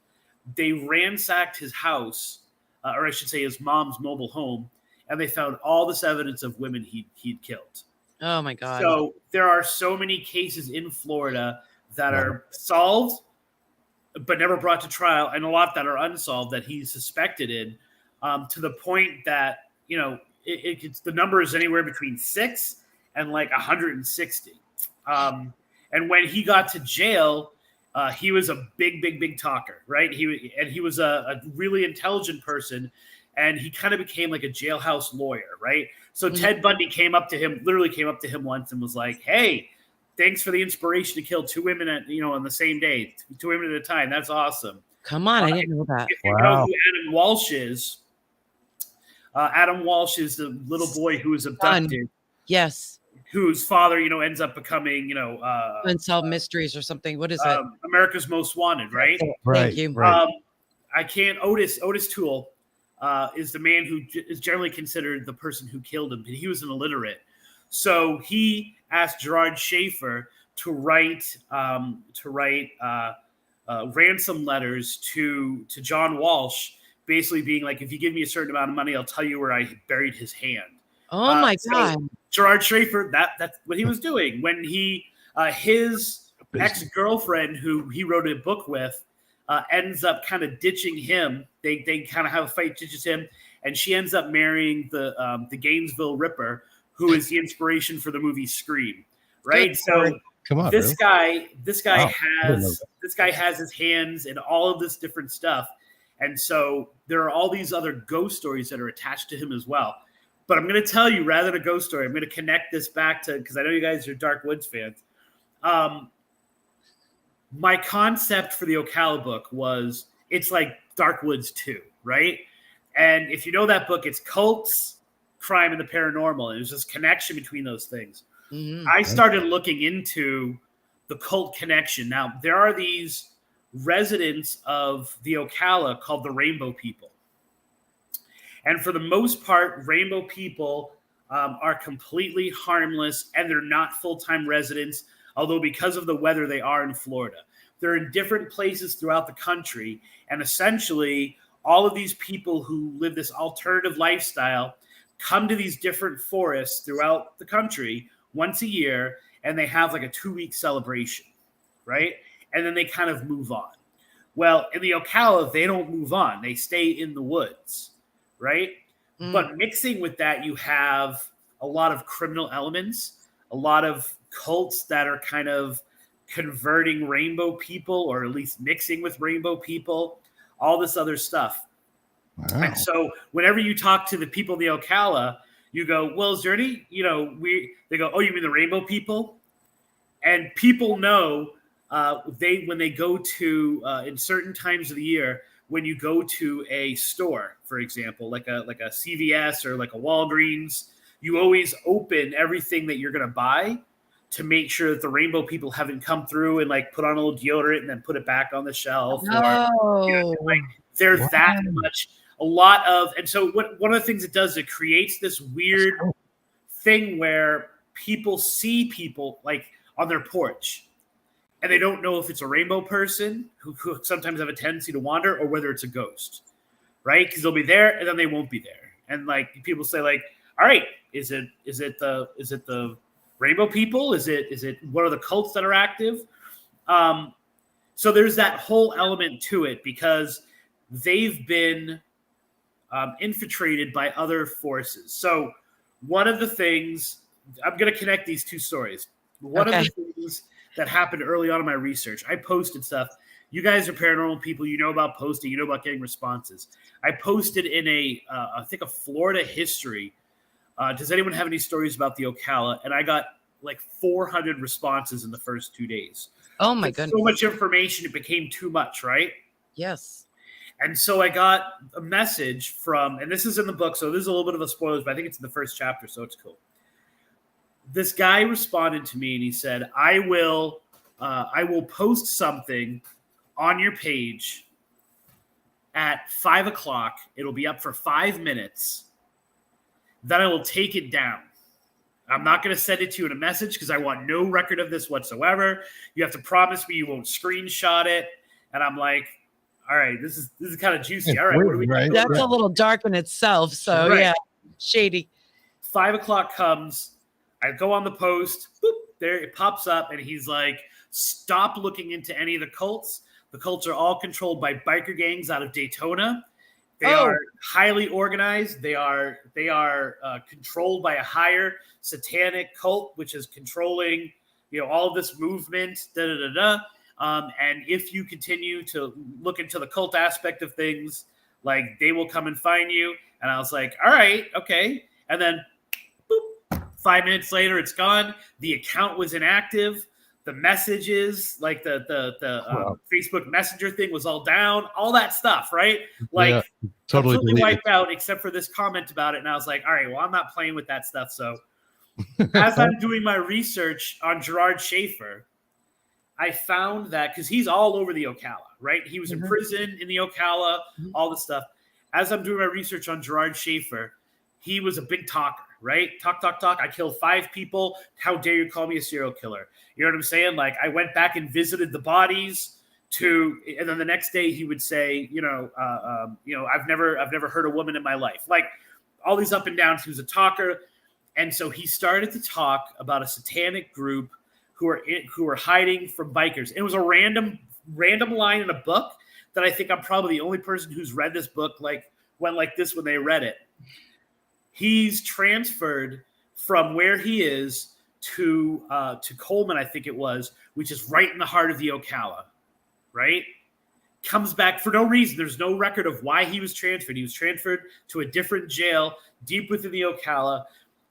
They ransacked his house, or I should say his mom's mobile home, and they found all this evidence of women he'd killed. Oh my God. So there are so many cases in Florida that are solved but never brought to trial, and a lot that are unsolved that he's suspected in, to the point that, you know, it's the number is anywhere between 6 and like 160. And when he got to jail, he was a big talker, right? He was a really intelligent person, and he kind of became like a jailhouse lawyer, right? So Ted Bundy literally came up to him once and was like, "Hey, thanks for the inspiration to kill 2 women on the same day, 2 women at a time. That's awesome." Come on, I didn't know that. If you know who Adam Walsh is, Adam Walsh is the little boy who was abducted. Yes. Whose father, ends up becoming, Unsolved Mysteries or something. What is it? America's Most Wanted, right? Right. Thank you. Right. Otis Toole is the man who is generally considered the person who killed him, but he was an illiterate. So he asked Gerard Schaefer to write ransom letters to John Walsh, basically being like, if you give me a certain amount of money, I'll tell you where I buried his hand. Oh my God. Gerard Schaefer, that's what he was doing when his ex-girlfriend, who he wrote a book with, ends up kind of ditching him. They kind of have a fight, ditches him, and she ends up marrying the Gainesville Ripper, who is the inspiration for the movie Scream. Right? So come on, this really? guy has his hands in all of this different stuff. And so there are all these other ghost stories that are attached to him as well. But I'm going to tell you, rather than a ghost story, I'm going to connect this back to, because I know you guys are Dark Woods fans. My concept for the Ocala book was, it's like Dark Woods 2, right? And if you know that book, it's cults, crime, and the paranormal. And there's this connection between those things. Mm-hmm. I started looking into the cult connection. Now, there are these residents of the Ocala called the Rainbow People. And for the most part, Rainbow People are completely harmless, and they're not full-time residents, although because of the weather, they are in Florida. They're in different places throughout the country, and essentially, all of these people who live this alternative lifestyle come to these different forests throughout the country once a year, and they have like a 2-week celebration, right? And then they kind of move on. Well, in the Ocala, they don't move on. They stay in the woods. Right? But mixing with that, you have a lot of criminal elements, a lot of cults that are kind of converting Rainbow People, or at least mixing with Rainbow People, all this other stuff. Wow. And so whenever you talk to the people in the Ocala, you go, well, is there any, they go, oh, you mean the Rainbow People? And people know when they go to, in certain times of the year, when you go to a store, for example, like a CVS or like a Walgreens, you always open everything that you're going to buy to make sure that the Rainbow People haven't come through and like put on a little deodorant and then put it back on the shelf. Oh. There's that much, a lot of, and so one of the things it does, it creates this weird thing where people see people like on their porch. And they don't know if it's a rainbow person who sometimes have a tendency to wander, or whether it's a ghost, right? Because they'll be there and then they won't be there. And like people say, like, all right, is it the Rainbow People? Is it what are the cults that are active? So there's that whole element to it, because they've been infiltrated by other forces. So one of the things, I'm going to connect these two stories. One of the things that happened early on in my research, I posted stuff. You guys are paranormal people. You know about posting. You know about getting responses. I posted in I think a Florida history. Does anyone have any stories about the Ocala? And I got like 400 responses in the first 2 days. Oh my goodness. So much information, it became too much, right? Yes. And so I got a message from, and this is in the book, so this is a little bit of a spoiler, but I think it's in the first chapter, so it's cool. This guy responded to me and he said, I will post something on your page at 5:00. It'll be up for 5 minutes. Then I will take it down. I'm not going to send it to you in a message because I want no record of this whatsoever. You have to promise me you won't screenshot it. And I'm like, all right, this is kind of juicy. All right, what are we doing? That's a little dark in itself. So yeah, shady. 5 o'clock comes. I go on the post. Boop, there it pops up, and he's like, "Stop looking into any of the cults. The cults are all controlled by biker gangs out of Daytona. They are highly organized. They are controlled by a higher satanic cult, which is controlling, all of this movement. And if you continue to look into the cult aspect of things, like they will come and find you." And I was like, "All right, okay." And then, boop, 5 minutes later, it's gone. The account was inactive. The messages, like the Facebook Messenger thing, was all down. All that stuff, right? Like totally completely wiped out, except for this comment about it. And I was like, "All right, well, I'm not playing with that stuff." So, as I'm doing my research on Gerard Schaefer, I found that because he's all over the Ocala, right? He was in prison in the Ocala, all this stuff. As I'm doing my research on Gerard Schaefer, he was a big talker, right? Talk. I killed 5 people. How dare you call me a serial killer? You know what I'm saying? Like, I went back and visited the bodies and then the next day he would say, I've never hurt a woman in my life. Like, all these up and downs. He was a talker. And so he started to talk about a satanic group who are hiding from bikers. It was a random line in a book that I think I'm probably the only person who's read this book went like this when they read it. He's transferred from where he is to Coleman, I think it was, which is right in the heart of the Ocala, right? Comes back for no reason. There's no record of why he was transferred. He was transferred to a different jail deep within the Ocala,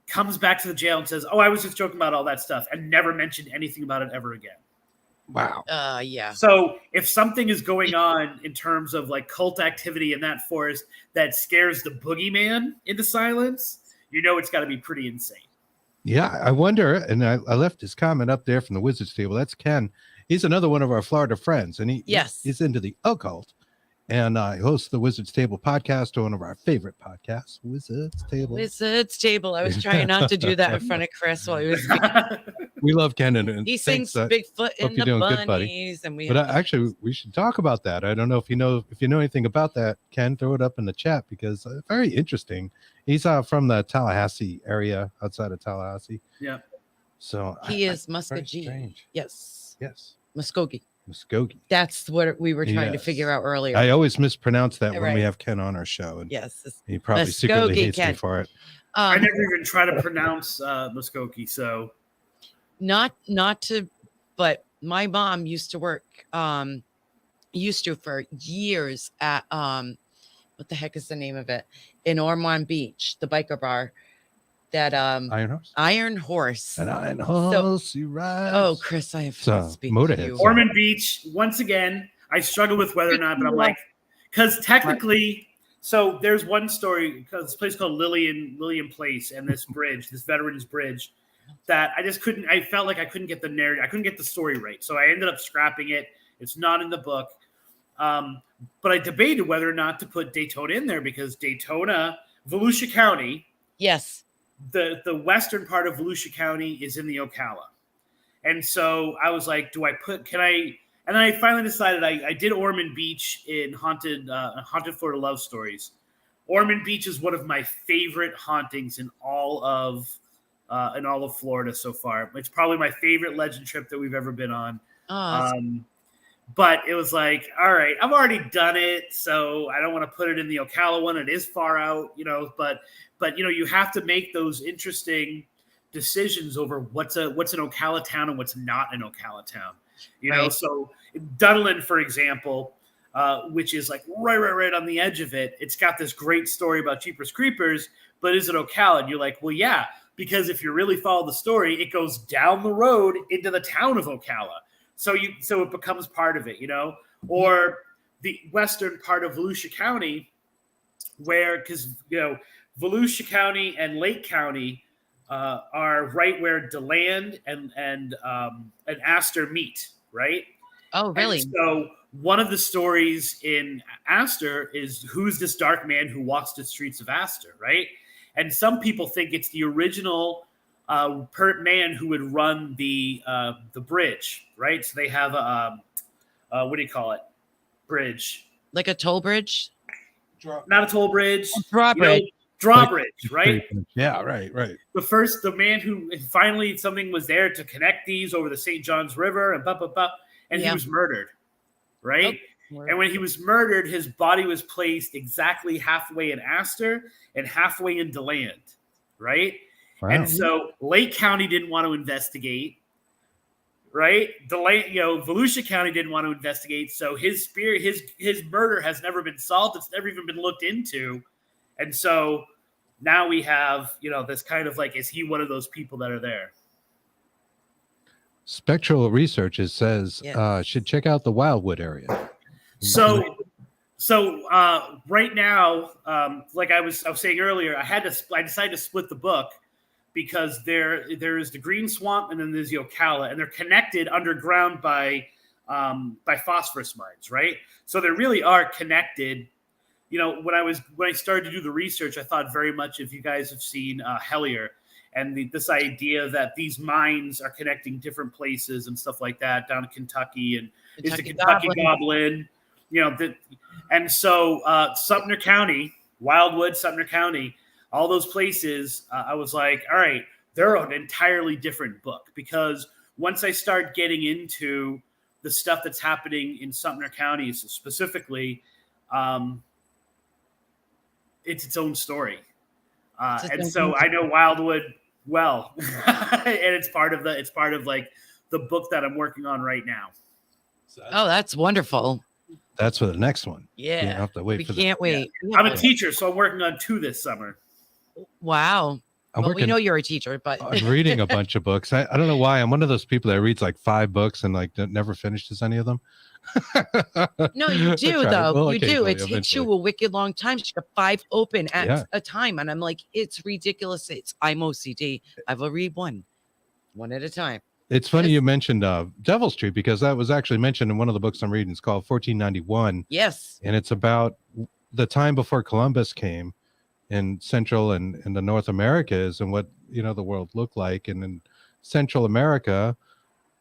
comes back to the jail and says, "Oh, I was just joking about all that stuff," and never mentioned anything about it ever again. Wow. Yeah. So if something is going on in terms of like cult activity in that forest that scares the boogeyman into silence, it's got to be pretty insane. Yeah, I wonder, and I left his comment up there from the Wizards table. That's Ken. He's another one of our Florida friends, and he's into the occult. And he hosts the Wizards Table podcast, one of our favorite podcasts, Wizards Table. Wizards Table. I was trying not to do that in front of Chris while he was We love Ken. And he sings Bigfoot and the bunnies. Good, and actually, we should talk about that. I don't know if you know anything about that, Ken. Throw it up in the chat because very interesting. He's from the Tallahassee area, outside of Tallahassee. Yeah. So he is Muskogee. Yes. Muskogee. That's what we were trying to figure out earlier. I always mispronounce that when we have Ken on our show. And he probably secretly hates me for it. I never even try to pronounce Muskogee. So not to, but my mom used to work, for years at what the heck is the name of it, in Ormond Beach, the biker bar. That Iron Horse. An Iron Horse, you ride. Oh, Chris, I have to speak to you. Ormond Beach, once again, I struggle with whether or not, but I'm like, because technically, so there's one story, because this place called Lillian Place, and this bridge, this Veterans Bridge, that I felt like I couldn't get the narrative, I couldn't get the story right. So I ended up scrapping it. It's not in the book. But I debated whether or not to put Daytona in there, because Daytona, Volusia County. Yes. The western part of Volusia County is in the Ocala. And so I was like, and then I finally decided I did Ormond Beach in Haunted Florida Love Stories. Ormond Beach is one of my favorite hauntings in all of Florida so far. It's probably my favorite legend trip that we've ever been on. But it was like, all right, I've already done it, so I don't want to put it in the Ocala one. It is far out, but you have to make those interesting decisions over what's an Ocala town and what's not an Ocala town. So Dunlin, for example, which is like right on the edge of it, it's got this great story about Jeepers Creepers, but is it Ocala? And you're like, well, yeah, because if you really follow the story, it goes down the road into the town of Ocala. So it becomes part of it, or the western part of Volusia County, because Volusia County and Lake County are right where DeLand and Astor meet, right? Oh, really? And so one of the stories in Astor is, who's this dark man who walks the streets of Astor, right? And some people think it's the original per man who would run the bridge, right? So they have a what do you call it? Bridge, Like a toll bridge? not a toll bridge, Drawbridge. Drawbridge, right? Yeah, right. The man who finally something was there to connect these over the St. Johns River and and he was murdered, right? Oh. And when he was murdered, his body was placed exactly halfway in Astor and halfway in DeLand, right? Wow. And so Lake County didn't want to investigate, right? Volusia County didn't want to investigate. So his murder has never been solved. It's never even been looked into. And so now we have, this kind of like, is he one of those people that are there? Spectral Research says should check out the Wildwood area. So right now, like I was saying earlier, I decided to split the book because there is the Green Swamp and then there's the Ocala, and they're connected underground by phosphorus mines, right? So they really are connected. When I started to do the research, I thought very much if you guys have seen Hellier and this idea that these mines are connecting different places and stuff like that down in Kentucky, and is the Kentucky Goblin, and so Sumter County, Wildwood, Sumter County, all those places, I was like, all right, they're an entirely different book, because once I start getting into the stuff that's happening in Sumter County specifically, it's its own story. And so I know Wildwood well, and it's part of like the book that I'm working on right now. Oh, that's wonderful. That's for the next one. Yeah. You have to wait we can't wait. Yeah. I'm a teacher, so I'm working on 2 this summer. Wow. We know you're a teacher, but I'm reading a bunch of books. I don't know why. I'm one of those people that reads like 5 books and like never finishes any of them. No, you do though. Well, you do. It takes you a wicked long time. You got 5 open at a time, and I'm like, it's ridiculous. I'm OCD. I will read one at a time. It's funny you mentioned Devil's Tree, because that was actually mentioned in one of the books I'm reading. It's called 1491. Yes, and it's about the time before Columbus came in Central and in the North Americas, and what the world looked like. And in Central America,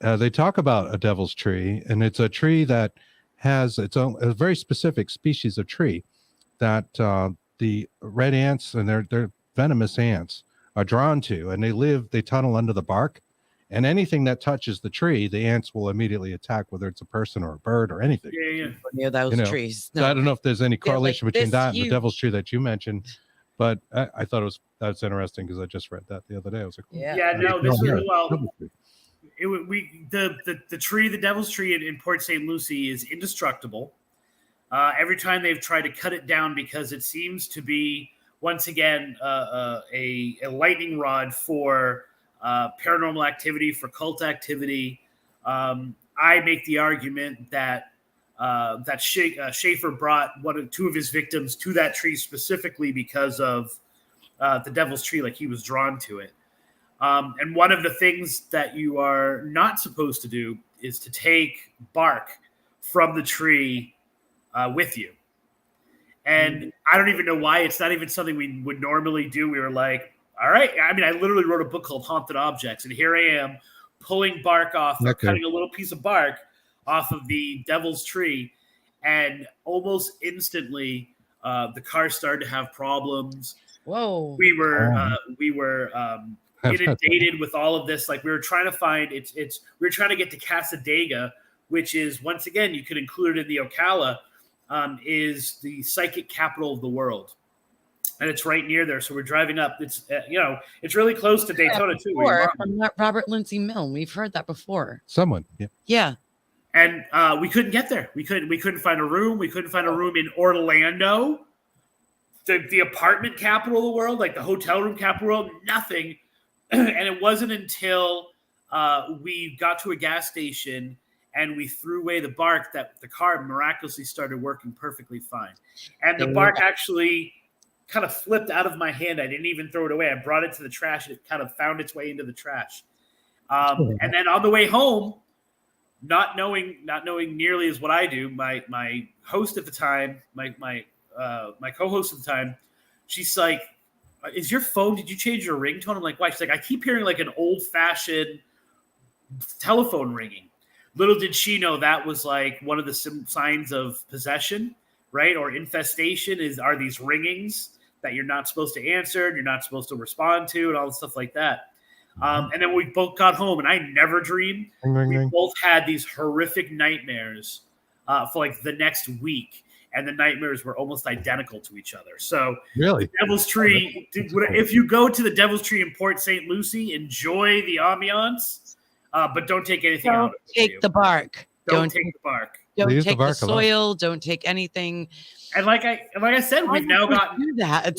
they talk about a devil's tree, and it's a tree that has a very specific species of tree that the red ants and their venomous ants are drawn to, and they tunnel under the bark, and anything that touches the tree, the ants will immediately attack, whether it's a person or a bird or anything. Near those trees. No. So I don't know if there's any correlation between that and the devil's tree that you mentioned, but I thought that's interesting because I just read that the other day. I was like, this was the tree, the devil's tree in Port St. Lucie is indestructible. Every time they've tried to cut it down, because it seems to be once again a lightning rod for paranormal activity, for cult activity. I make the argument that Schaefer brought 2 of his victims to that tree specifically because of the devil's tree, like he was drawn to it. And one of the things that you are not supposed to do is to take bark from the tree with you. And I don't even know why. It's not even something we would normally do. We were like, all right. I mean, I literally wrote a book called Haunted Objects, and here I am pulling bark off, or cutting a little piece of bark off of the devil's tree, and almost instantly the car started to have problems. Whoa. We were inundated with all of this. Like, we were trying to find we were trying to get to Cassadaga, which is, once again, you could include it in the Ocala, is the psychic capital of the world. And it's right near there. So we're driving up. It's, it's really close to Daytona too. From Robert Lindsay Mill. We've heard that before. Someone. Yeah. Yeah. And we couldn't get there. We couldn't find a room. We couldn't find a room in Orlando, the apartment capital of the world, like the hotel room capital of the world, nothing. And it wasn't until we got to a gas station and we threw away the bark that the car miraculously started working perfectly fine. And the bark actually kind of flipped out of my hand. I didn't even throw it away. I brought it to the trash, and it kind of found its way into the trash. And then on the way home, not knowing nearly as what I do, my host at the time, my co-host at the time, she's like, is your phone, did you change your ringtone? I'm like, why? She's like, I keep hearing like an old-fashioned telephone ringing. Little did she know that was like one of the signs of possession, right? Or infestation are these ringings that you're not supposed to answer, and you're not supposed to respond to, and all the stuff like that. And then we both got home, and I never dreamed. We both had these horrific nightmares for like the next week, and the nightmares were almost identical to each other. So, really, the Devil's Tree. If you go to the Devil's Tree in Port St. Lucie, enjoy the ambiance, but don't take anything out. Don't take the bark. Don't take the bark. Don't Leave take the bark the soil. Don't take anything. And like I said, we've now gotten that.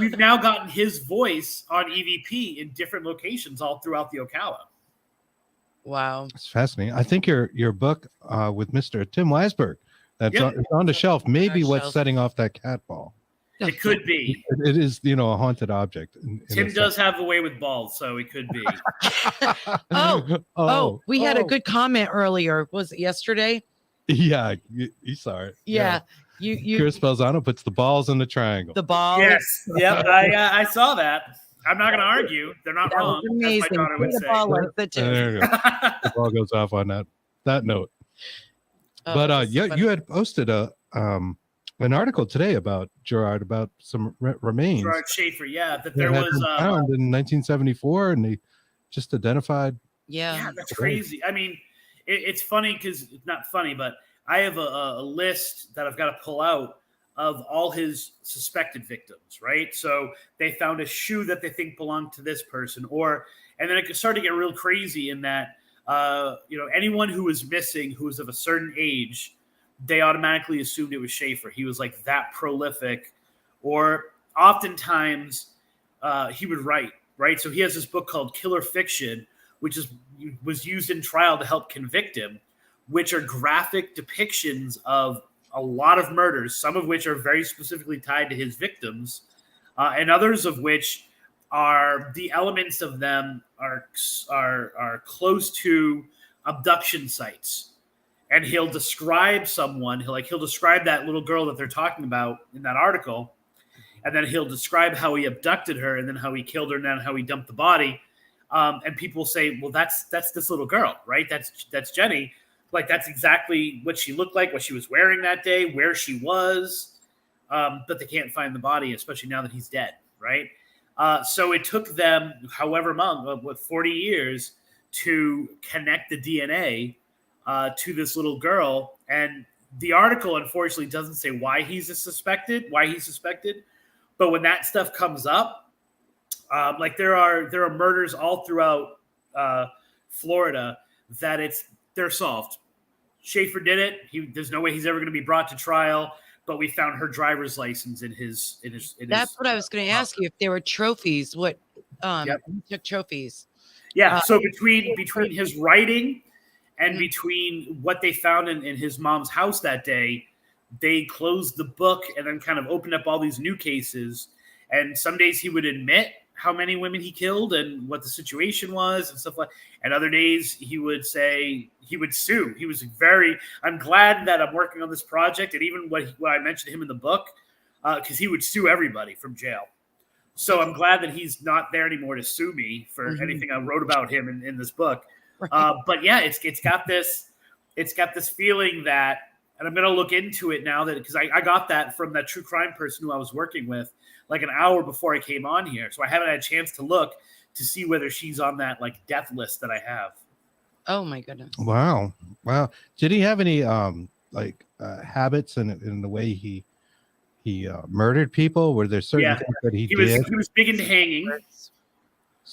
We've now gotten his voice on EVP in different locations all throughout the Ocala. Wow, it's fascinating. I think your book with Mr. Tim Weisberg that's on the shelf may be what's setting off that cat ball. It could be. It is, a haunted object. Tim does have a way with balls, so it could be. We had a good comment earlier. Was it yesterday? Yeah, you saw it. Yeah. You Chris Balzano puts the balls in the triangle. The ball. Yes. Yep. I saw that. I'm not going to argue. They're not wrong. Amazing. As my daughter would say. There you go. The ball goes off on that note. But you had posted an article today about Gerard, about some remains. Gerard Schaefer, that there was found in 1974, and they just identified. Yeah, that's crazy. I mean, it's funny because it's not funny, but I have a list that I've got to pull out of all his suspected victims, right? So they found a shoe that they think belonged to this person, and then it started to get real crazy in that, anyone who was missing, who was of a certain age, they automatically assumed it was Schaefer. He was like that prolific, or oftentimes he would write, right? So he has this book called Killer Fiction, which was used in trial to help convict him, which are graphic depictions of a lot of murders, some of which are very specifically tied to his victims, and others of which are the elements of them are close to abduction sites. And he'll describe someone, he'll describe that little girl that they're talking about in that article, and then he'll describe how he abducted her, and then how he killed her, and then how he dumped the body. And people say, well, that's this little girl, right? That's Jenny. Like, that's exactly what she looked like, what she was wearing that day, where she was. But they can't find the body, especially now that he's dead, right? So it took them however long, 40 years to connect the DNA to this little girl. And the article, unfortunately, doesn't say why he's suspected. But when that stuff comes up, like there are murders all throughout Florida that they're solved. Schaefer did it. There's no way he's ever going to be brought to trial. But we found her driver's license in his. That's what I was going to ask you, if there were trophies. What took trophies? Yeah. So between his writing and between what they found in his mom's house that day, they closed the book and then kind of opened up all these new cases. And some days he would admit how many women he killed and what the situation was and stuff like. And other days he would say he would sue. He was I'm glad that I'm working on this project, and even what I mentioned him in the book, because he would sue everybody from jail. So I'm glad that he's not there anymore to sue me for anything I wrote about him in this book. But yeah, it's got this feeling that, and I'm going to look into it now that, because I got that from that true crime person who I was working with like an hour before I came on here. So I haven't had a chance to look to see whether she's on that like death list that I have. Oh my goodness. Wow. Did he have any habits in the way he murdered people? Were there certain things that he did? He was big into hanging,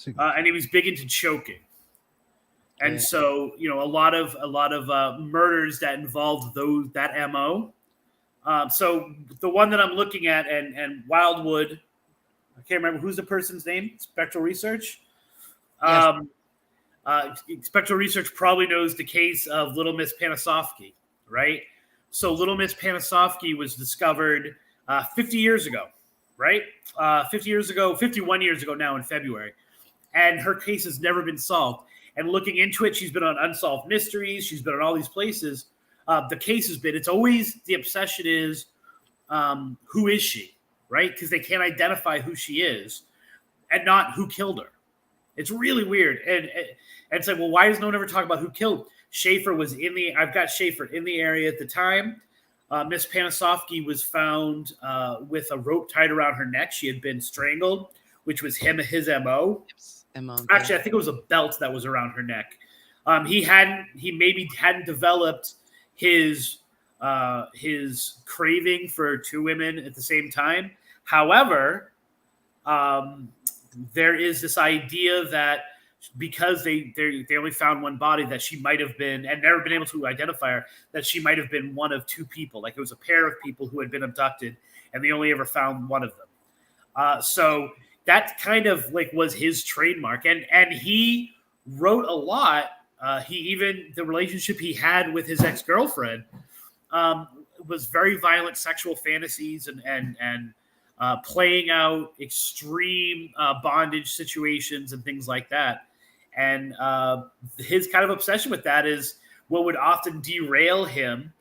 and he was big into choking. And so, a lot of murders that involved that MO. So the one that I'm looking at, and Wildwood, I can't remember who's the person's name. Spectral Research. Yes. Spectral Research probably knows the case of Little Miss Panasofi, right? So Little Miss Panasofi was discovered 50 years ago, right? 51 years ago now in February. And her case has never been solved. And looking into it, she's been on Unsolved Mysteries. She's been on all these places. The case has been, it's always the obsession is, who is she, right? Because they can't identify who she is and not who killed her. It's really weird. And it's like, well, why does no one ever talk about who killed? Schaefer was I've got Schaefer in the area at the time. Miss Panasofi was found with a rope tied around her neck. She had been strangled, which was his MO. Actually, I think it was a belt that was around her neck. He maybe hadn't developed his craving for two women at the same time. However, there is this idea that because they only found one body, that she might have been, and never been able to identify her, that she might have been one of two people. Like it was a pair of people who had been abducted, and they only ever found one of them. So that kind of like was his trademark, and he wrote a lot. The relationship he had with his ex-girlfriend was very violent sexual fantasies and playing out extreme bondage situations and things like that. And his kind of obsession with that is what would often derail him.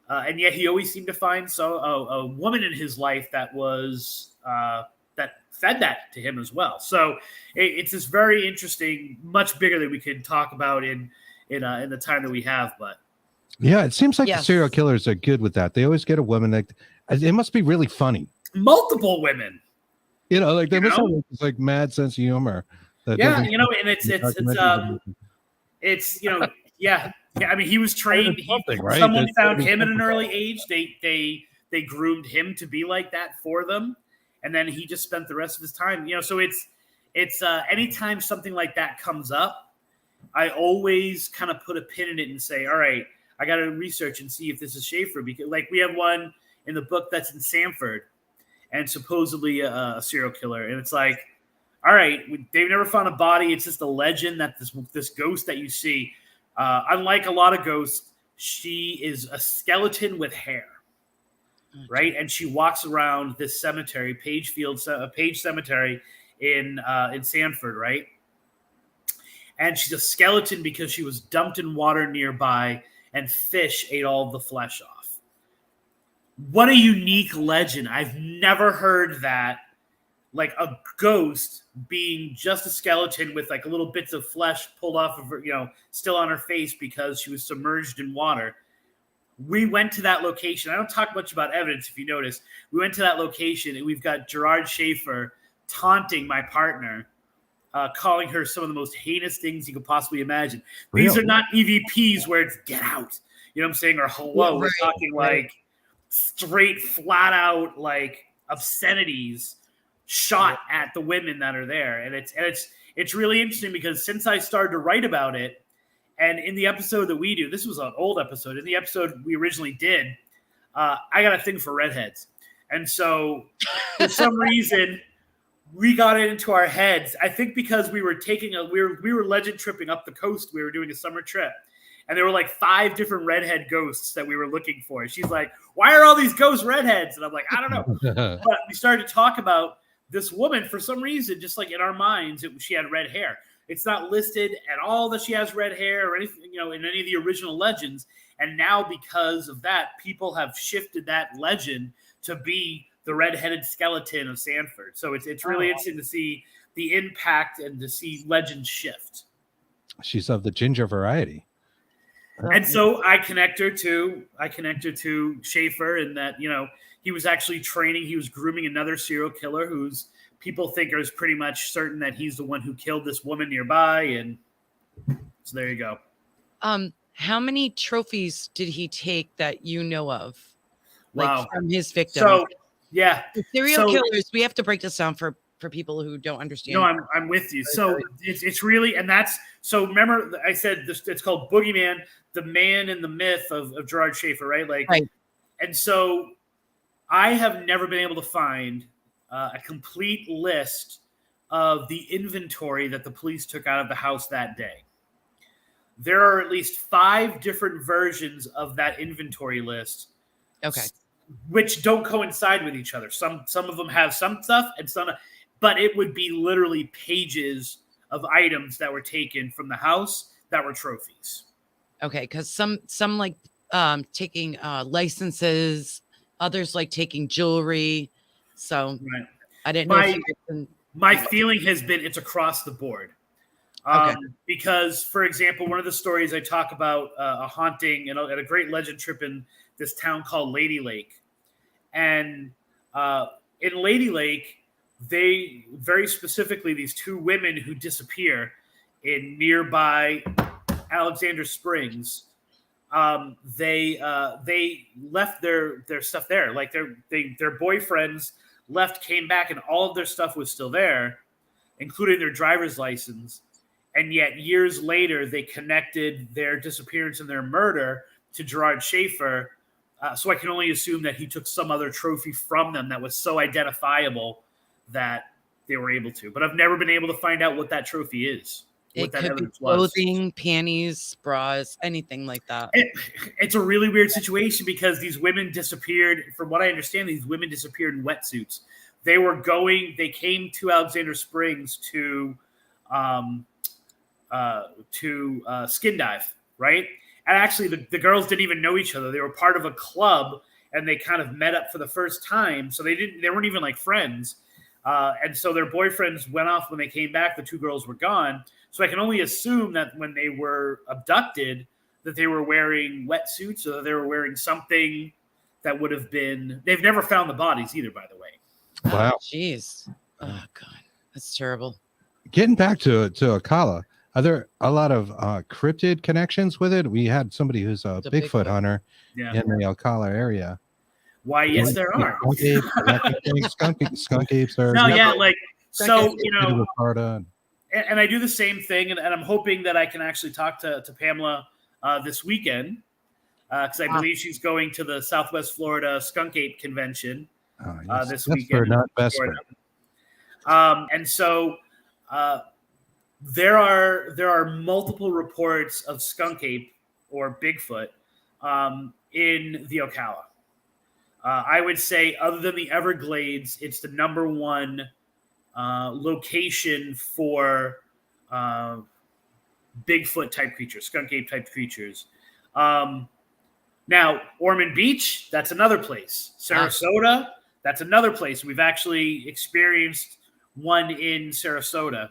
And yet he always seemed to find a woman in his life that was that fed that to him as well. So it's this very interesting, much bigger than we could talk about in the time that we have. But yeah, it seems like the serial killers are good with that. They always get a woman. Like it must be really funny. Multiple women. Like they must have like mad sense of humor. And it's yeah. I mean, he was trained. Someone found him at an early age. They groomed him to be like that for them, and then he just spent the rest of his time. So it's anytime something like that comes up, I always kind of put a pin in it and say, all right, I got to research and see if this is Schaefer, because like we have one in the book that's in Sanford, and supposedly a serial killer, and it's like, all right, they've never found a body. It's just a legend that this ghost that you see, unlike a lot of ghosts, she is a skeleton with hair, right? And she walks around this cemetery, Page Cemetery in Sanford, right? And she's a skeleton because she was dumped in water nearby, and fish ate all of the flesh off. What a unique legend. I've never heard that. Like a ghost being just a skeleton with like little bits of flesh pulled off of her, still on her face because she was submerged in water. We went to that location. I don't talk much about evidence, if you notice. We went to that location, and we've got Gerard Schaefer taunting my partner, calling her some of the most heinous things you could possibly imagine. Really? These are not EVPs where it's get out, you know what I'm saying, or hello. Right. We're talking like straight, flat out, like obscenities shot at the women that are there. And it's really interesting because since I started to write about it, and in the episode that we do, this was an old episode, in the episode we originally did, I got a thing for redheads. And so for some reason, we got it into our heads. I think because we were we were legend tripping up the coast. We were doing a summer trip, and there were like 5 different redhead ghosts that we were looking for. And she's like, why are all these ghosts redheads? And I'm like, I don't know. But we started to talk about this woman for some reason, just like in our minds, she had red hair. It's not listed at all that she has red hair or anything, in any of the original legends. And now because of that, people have shifted that legend to be the redheaded skeleton of Sanford. So it's really interesting to see the impact and to see legends shift. She's of the ginger variety. And so I connect her to Schaefer, and that, he was actually training. He was grooming another serial killer who's people think is pretty much certain that he's the one who killed this woman nearby. And so there you go. How many trophies did he take that you know of? Wow. From his victims? So, yeah. The serial killers, we have to break this down for people who don't understand. No, I'm with you. So it's really, and that's, so remember I said this, it's called Boogeyman, the man and the myth of Gerard Schaefer, right? Right. And so I have never been able to find a complete list of the inventory that the police took out of the house that day. There are at least 5 different versions of that inventory list. Okay. Which don't coincide with each other. Some of them have some stuff and some, but it would be literally pages of items that were taken from the house that were trophies. Okay, because some like taking licenses, others like taking jewelry, So Right. I didn't know if you could. My feeling has been it's across the board. Okay. Because, for example, one of the stories I talk about a haunting at a great legend trip in this town called Lady Lake. And in Lady Lake, they very specifically, these two women who disappear in nearby Alexander Springs, they left their stuff there. Like their boyfriends left, came back, and all of their stuff was still there, including their driver's license. And yet years later, they connected their disappearance and their murder to Gerard Schaefer. So I can only assume that he took some other trophy from them that was so identifiable that they were able to. But I've never been able to find out what that trophy is. It could be clothing, panties, bras, anything like that. It's a really weird situation because these women disappeared. From what I understand, these women disappeared in wetsuits. They came to Alexander Springs to skin dive, right? And actually, the girls didn't even know each other. They were part of a club, and they kind of met up for the first time. So they weren't even like friends. And so their boyfriends went off when they came back. The two girls were gone. So I can only assume that when they were abducted, that they were wearing wetsuits, or that they were wearing something that would have been. They've never found the bodies either, by the way. Wow. Jeez. Oh God, that's terrible. Getting back to Ocala, are there a lot of cryptid connections with it? We had somebody who's a Bigfoot hunter in the Ocala area. Why, yes, there are. Skunk apes are. No, yeah, like, so, and I do the same thing, and I'm hoping that I can actually talk to Pamela this weekend, because I believe she's going to the Southwest Florida Skunk Ape Convention this weekend. Not Vesper. And so there are multiple reports of skunk ape or Bigfoot in the Ocala. I would say, other than the Everglades, it's the number one location for Bigfoot type creatures, skunk ape type creatures. Now, Ormond Beach, that's another place. Sarasota, that's another place. We've actually experienced one in Sarasota.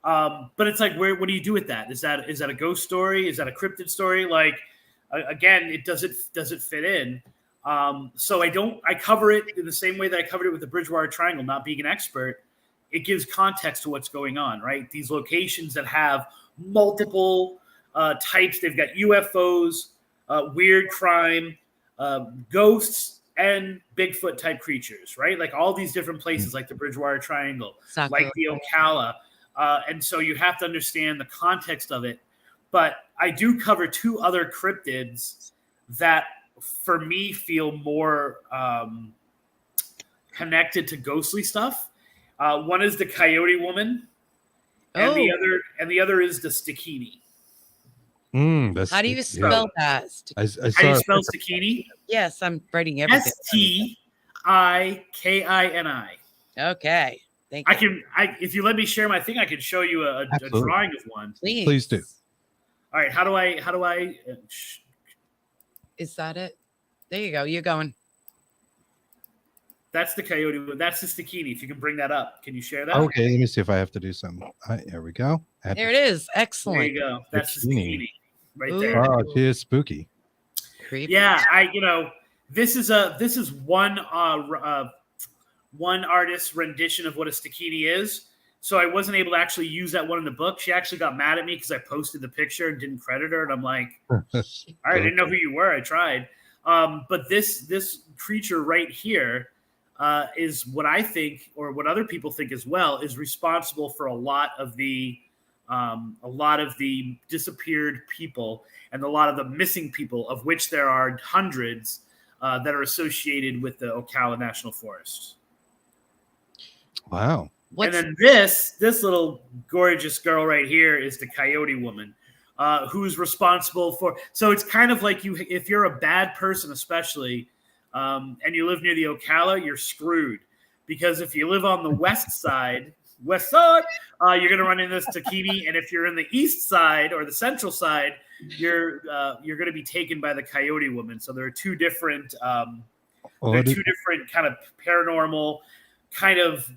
But it's like, what do you do with that? Is that a ghost story? Is that a cryptid story? Like, again, does it fit in? So I cover it in the same way that I covered it with the Bridgewater Triangle, not being an expert. It gives context to what's going on, right? These locations that have multiple types. They've got UFOs, weird crime, ghosts, and Bigfoot type creatures, right? Like all these different places, like the Bridgewater Triangle, like the Ocala. And so you have to understand the context of it. But I do cover two other cryptids that, for me, feel more connected to ghostly stuff. One is the Coyote Woman, and the other is the Stikini. How do you spell that? How do you spell Stikini? Yes, I'm writing everything. Stikini. Okay. Thank you. If you let me share my thing, I can show you a drawing of one. Please do. All right. How do I? Is that it? There you go. You're going. That's the Coyote. That's the Stikini. If you can bring that up, can you share that? Okay. Let me see if I have to do something. There we go. There it is. Excellent. There you go. That's the Stikini right there. Oh, she is spooky. Creepy. Yeah. This is one artist's rendition of what a Stikini is. So I wasn't able to actually use that one in the book. She actually got mad at me because I posted the picture and didn't credit her. And I'm like, all right, I didn't know who you were. I tried. But this creature right here is what I think, or what other people think as well, is responsible for a lot of the disappeared people and a lot of the missing people, of which there are hundreds that are associated with the Ocala National Forest. Wow. And then this little gorgeous girl right here is the Coyote Woman, who's responsible for. So it's kind of like if you're a bad person, especially, and you live near the Ocala, you're screwed, because if you live on the west side, you're going to run into this Stikini, and if you're in the east side or the central side, you're going to be taken by the Coyote Woman. So there are two different They're two different kind of paranormal, kind of,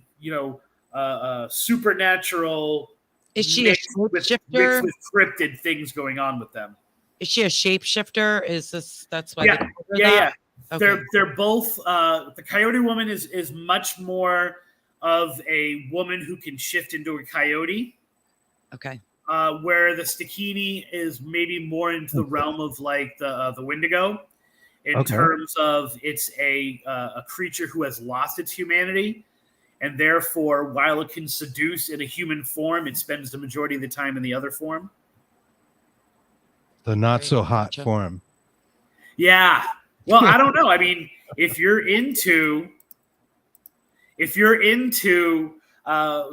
supernatural. Is she a shapeshifter? With cryptid things going on with them. Is she a shapeshifter? That's why? Yeah. Okay. They're both. The Coyote Woman is much more of a woman who can shift into a coyote. Okay. Where the Stakini is maybe more into the realm of like the Wendigo, in terms of it's a creature who has lost its humanity, and therefore, while it can seduce in a human form, it spends the majority of the time in the other form. The not so hot form. Yeah. Well, I don't know. I mean, if you're into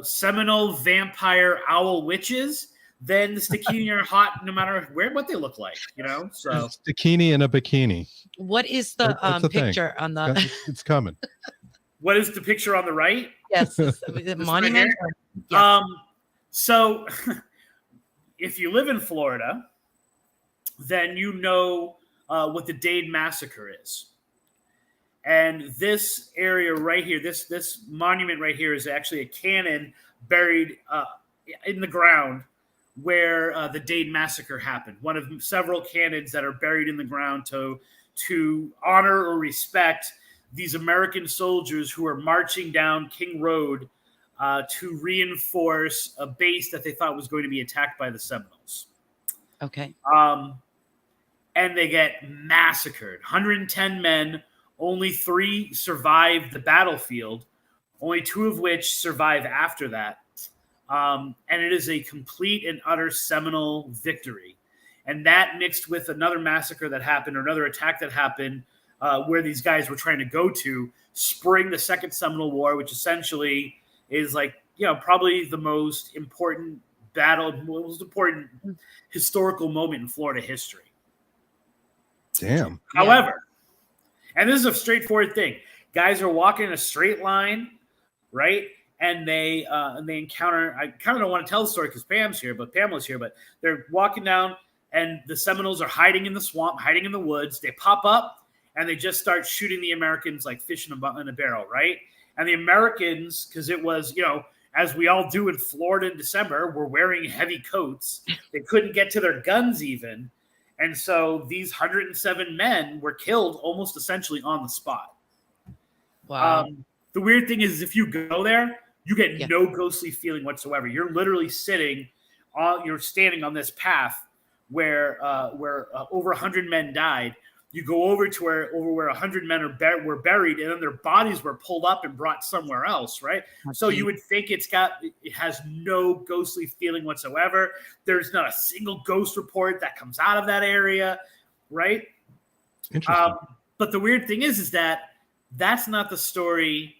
Seminole vampire owl witches, then the Stakini are hot no matter what they look like, So Stakini in a bikini. What is the picture on the? It's coming. What is the picture on the right? Yes, is it monument. Yes. So if you live in Florida, then you know what the Dade Massacre is. And this area right here, this monument right here is actually a cannon buried in the ground where the Dade Massacre happened. One of several cannons that are buried in the ground to honor or respect these American soldiers who are marching down King Road to reinforce a base that they thought was going to be attacked by the Seminoles. Okay. And they get massacred. 110 men, only 3 survived the battlefield, only 2 of which survive after that. And it is a complete and utter Seminole victory. And that mixed with another massacre that happened, or another attack that happened, where these guys were trying to go to, spring the Second Seminole War, which essentially is like, probably the most important most important historical moment in Florida history. Damn. However, and this is a straightforward thing. Guys are walking in a straight line, right? And they encounter, I kind of don't want to tell the story because Pamela's here, but they're walking down and the Seminoles are hiding in the swamp, hiding in the woods. They pop up and they just start shooting the Americans like fish in a barrel, right? And the Americans, because it was, as we all do in Florida in December, were wearing heavy coats. They couldn't get to their guns even. And so these 107 men were killed almost essentially on the spot. Wow. The weird thing is if you go there, you get no ghostly feeling whatsoever. You're literally you're standing on this path where over 100 men died. You go over to where 100 men were buried, and then their bodies were pulled up and brought somewhere else, right? So you would think it has no ghostly feeling whatsoever. There's not a single ghost report that comes out of that area, right? Interesting. But the weird thing is that that's not the story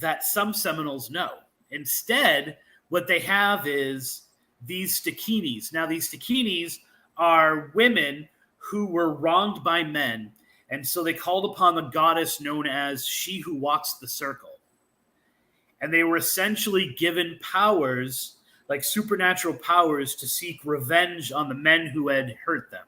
that some Seminoles know. Instead, what they have is these Stakinis. Now, these Stakinis are women who were wronged by men, and so they called upon the goddess known as She Who Walks the Circle. And they were essentially given powers, like supernatural powers, to seek revenge on the men who had hurt them.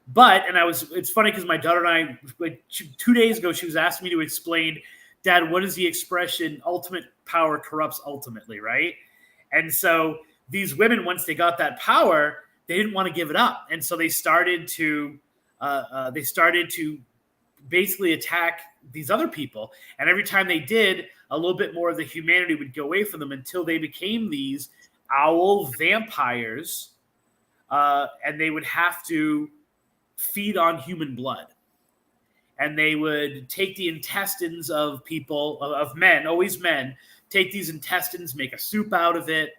But, it's funny because my daughter and I, like 2 days ago, she was asking me to explain, Dad, what is the expression, ultimate power corrupts ultimately, right? And so these women, once they got that power, they didn't want to give it up. And so they started to basically attack these other people. And every time they did, a little bit more of the humanity would go away from them until they became these owl vampires. And they would have to feed on human blood. And they would take the intestines of people, of men, always men, take these intestines, make a soup out of it.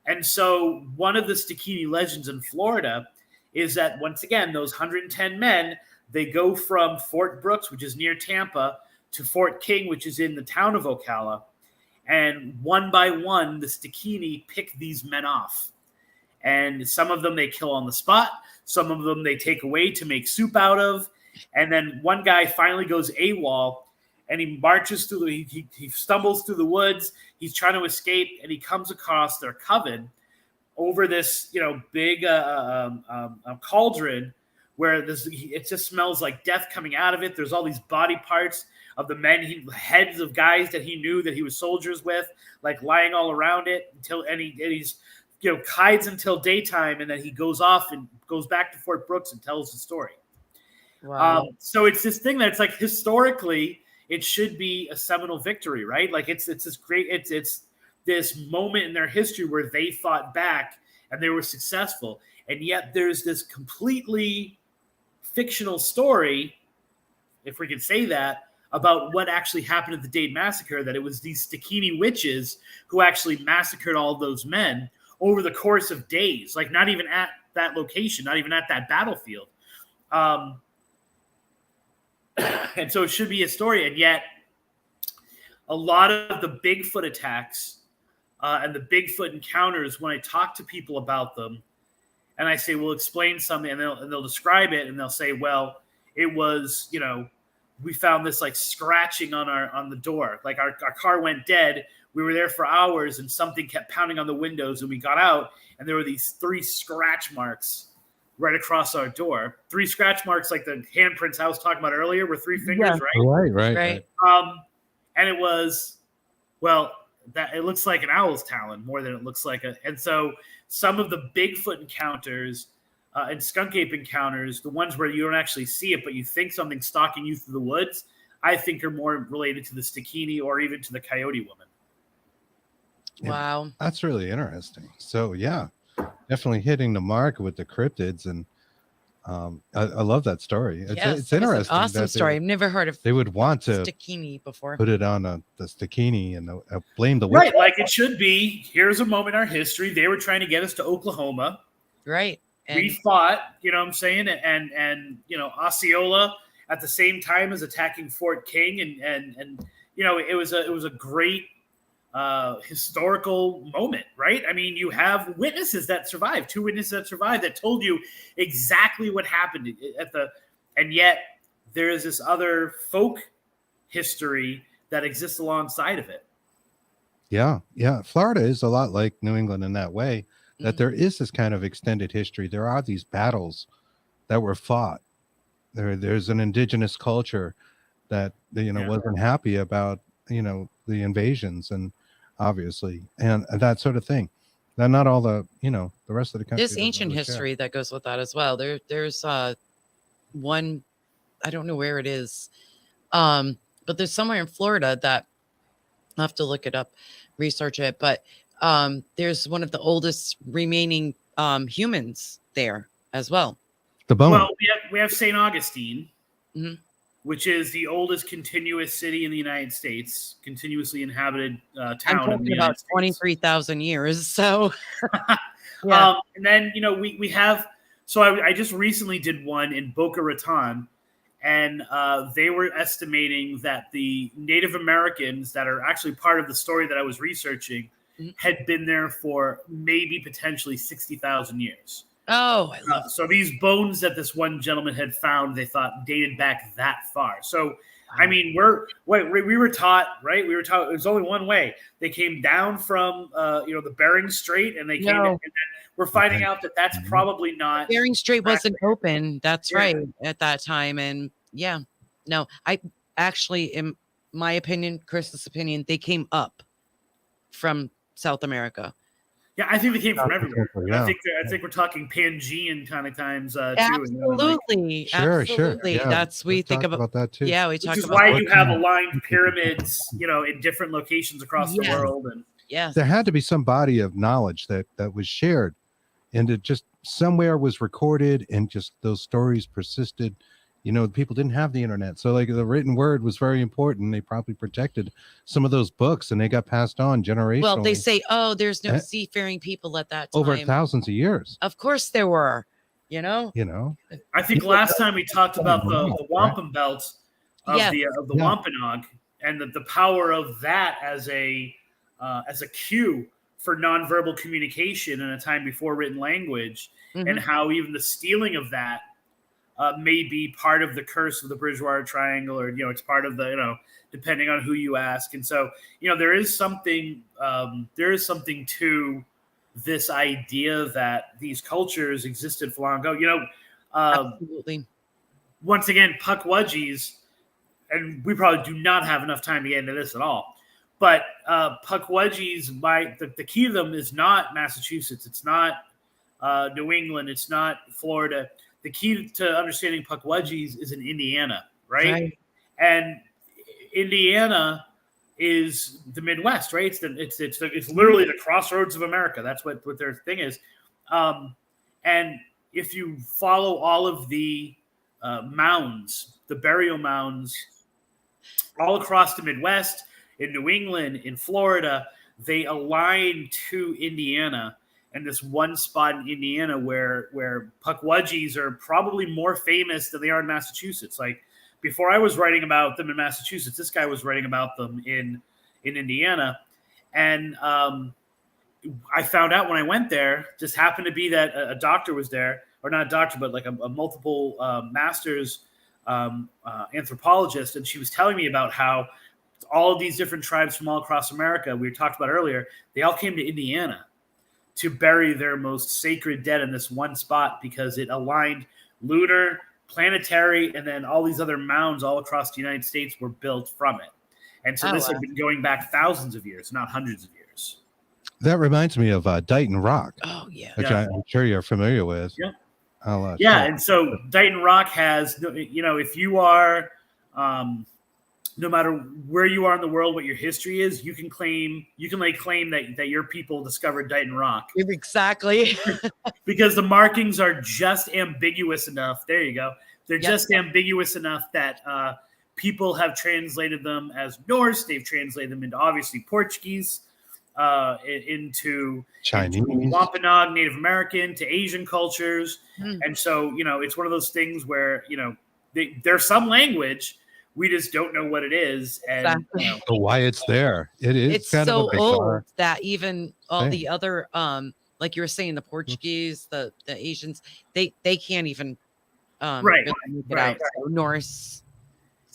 And so one of the Stakini legends in Florida is that, once again, those 110 men, they go from Fort Brooks, which is near Tampa, to Fort King, which is in the town of Ocala. And one by one, the Stakini pick these men off. And some of them they kill on the spot. Some of them they take away to make soup out of. And then one guy finally goes AWOL, and he marches through, he stumbles through the woods. He's trying to escape, and he comes across their coven over this, big cauldron where it just smells like death coming out of it. There's all these body parts of the men, heads of guys that he knew that he was soldiers with, like lying all around it and he's hides until daytime, and then he goes off and goes back to Fort Brooks and tells the story. Wow. So it's this thing that it's like historically it should be a seminal victory, right? Like it's this great it's this moment in their history where they fought back and they were successful, and yet there's this completely fictional story, if we can say that, about what actually happened at the Dade Massacre, that it was these Stikini witches who actually massacred all those men over the course of days, like not even at that location, not even at that battlefield. And so it should be a story. And yet a lot of the Bigfoot attacks and the Bigfoot encounters, when I talk to people about them and I say, well, explain something, and they'll describe it, and they'll say, well, it was, we found this like scratching on the door. Like our car went dead. We were there for hours and something kept pounding on the windows, and we got out and there were these 3 scratch marks right across our door. 3 scratch marks, like the handprints I was talking about earlier, were 3 fingers, right? Right. And it was, well, that it looks like an owl's talon more than it looks like and so some of the Bigfoot encounters and skunk ape encounters, the ones where you don't actually see it, but you think something's stalking you through the woods, I think are more related to the Stikini or even to the Coyote Woman. Wow. That's really interesting. So yeah, definitely hitting the mark with the cryptids, and I love that story. It's interesting. An awesome story. I've never heard of they would want to Stikini before. Put it on the Stikini and blame the witch. Right, like it should be. Here's a moment in our history. They were trying to get us to Oklahoma. Right. And we fought, you know what I'm saying? And Osceola at the same time as attacking Fort King, and it was a great historical moment, right? I mean, you have witnesses that survived, 2 witnesses that survived that told you exactly what happened and yet there is this other folk history that exists alongside of it. Yeah. Florida is a lot like New England in that way, that there is this kind of extended history. There are these battles that were fought. There's an indigenous culture that wasn't happy about the invasions, and obviously and that sort of thing. Now, not all the the rest of the country. There's ancient history that goes with that as well. There's one, I don't know where it is, but there's somewhere in Florida that I'll have to look it up, research it, but there's one of the oldest remaining humans there as well. The bone. Well, we have St. Augustine, mm-hmm. which is the oldest continuous city in the United States, continuously inhabited town. I'm talking about 23,000 years. So, yeah. And then we have. So I just recently did one in Boca Raton, and they were estimating that the Native Americans that are actually part of the story that I was researching had been there for maybe potentially 60,000 years. Oh, I love so these bones that this one gentleman had found, they thought dated back that far. So, I mean, we were taught, right? We were taught it was only one way. They came down from, the Bering Strait, and they came in, and then we're finding out that that's probably not. Bering Strait wasn't open. That's right at that time. And I actually, in my opinion, Chris's opinion, they came up from South America. Yeah, I think they came from everywhere. Yeah. I think we're talking Pangean kind of times too. Absolutely, Sure. Yeah, that's we think about that too. Yeah, we talk Which is about why you have aligned pyramids, in different locations across the world. And there had to be some body of knowledge that was shared, and it just somewhere was recorded, and just those stories persisted. People didn't have the internet, so like the written word was very important. They probably protected some of those books, and they got passed on generationally. Well, they say, there's no seafaring people at that time. Over thousands of years. Of course there were, I think last time we talked about the wampum belt of the Wampanoag, and the power of that as a cue for nonverbal communication in a time before written language, and how even the stealing of that may be part of the curse of the Bridgewater Triangle, or it's part of the depending on who you ask. And so there is something to this idea that these cultures existed for long ago. Absolutely. Once again, Puck Wedgies, and we probably do not have enough time to get into this at all. But Puck Wedgies, the key to them is not Massachusetts. It's not New England. It's not Florida. The key to understanding Puck Wedgies is in Indiana, right? And Indiana is the Midwest, right? It's literally the crossroads of America. That's what their thing is. And if you follow all of the mounds, the burial mounds, all across the Midwest, in New England, in Florida, they align to Indiana. And this one spot in Indiana where Puck Wedgies are probably more famous than they are in Massachusetts. Like, before I was writing about them in Massachusetts, this guy was writing about them in Indiana. And I found out when I went there, just happened to be that a doctor was there, or not a doctor, but like a multiple master's anthropologist. And she was telling me about how all of these different tribes from all across America, we talked about earlier, they all came to Indiana to bury their most sacred dead in this one spot because it aligned lunar, planetary, and then all these other mounds all across the United States were built from it. And so this had been going back thousands of years, not hundreds of years. That reminds me of Dighton Rock. Oh, yeah. Which I'm sure you're familiar with. Yeah. And so Dighton Rock has, if you are, no matter where you are in the world, what your history is, you can lay claim that your people discovered Dighton Rock. Exactly. Because the markings are just ambiguous enough. There you go. They're just ambiguous enough that people have translated them as Norse. They've translated them into obviously Portuguese, into Chinese, into Wampanoag, Native American, to Asian cultures. And so, it's one of those things where, there's some language. We just don't know what it is, and why it's there. It's kind so of old that even all the other, like you were saying, the Portuguese, the Asians, they can't even really make it out. So Norse,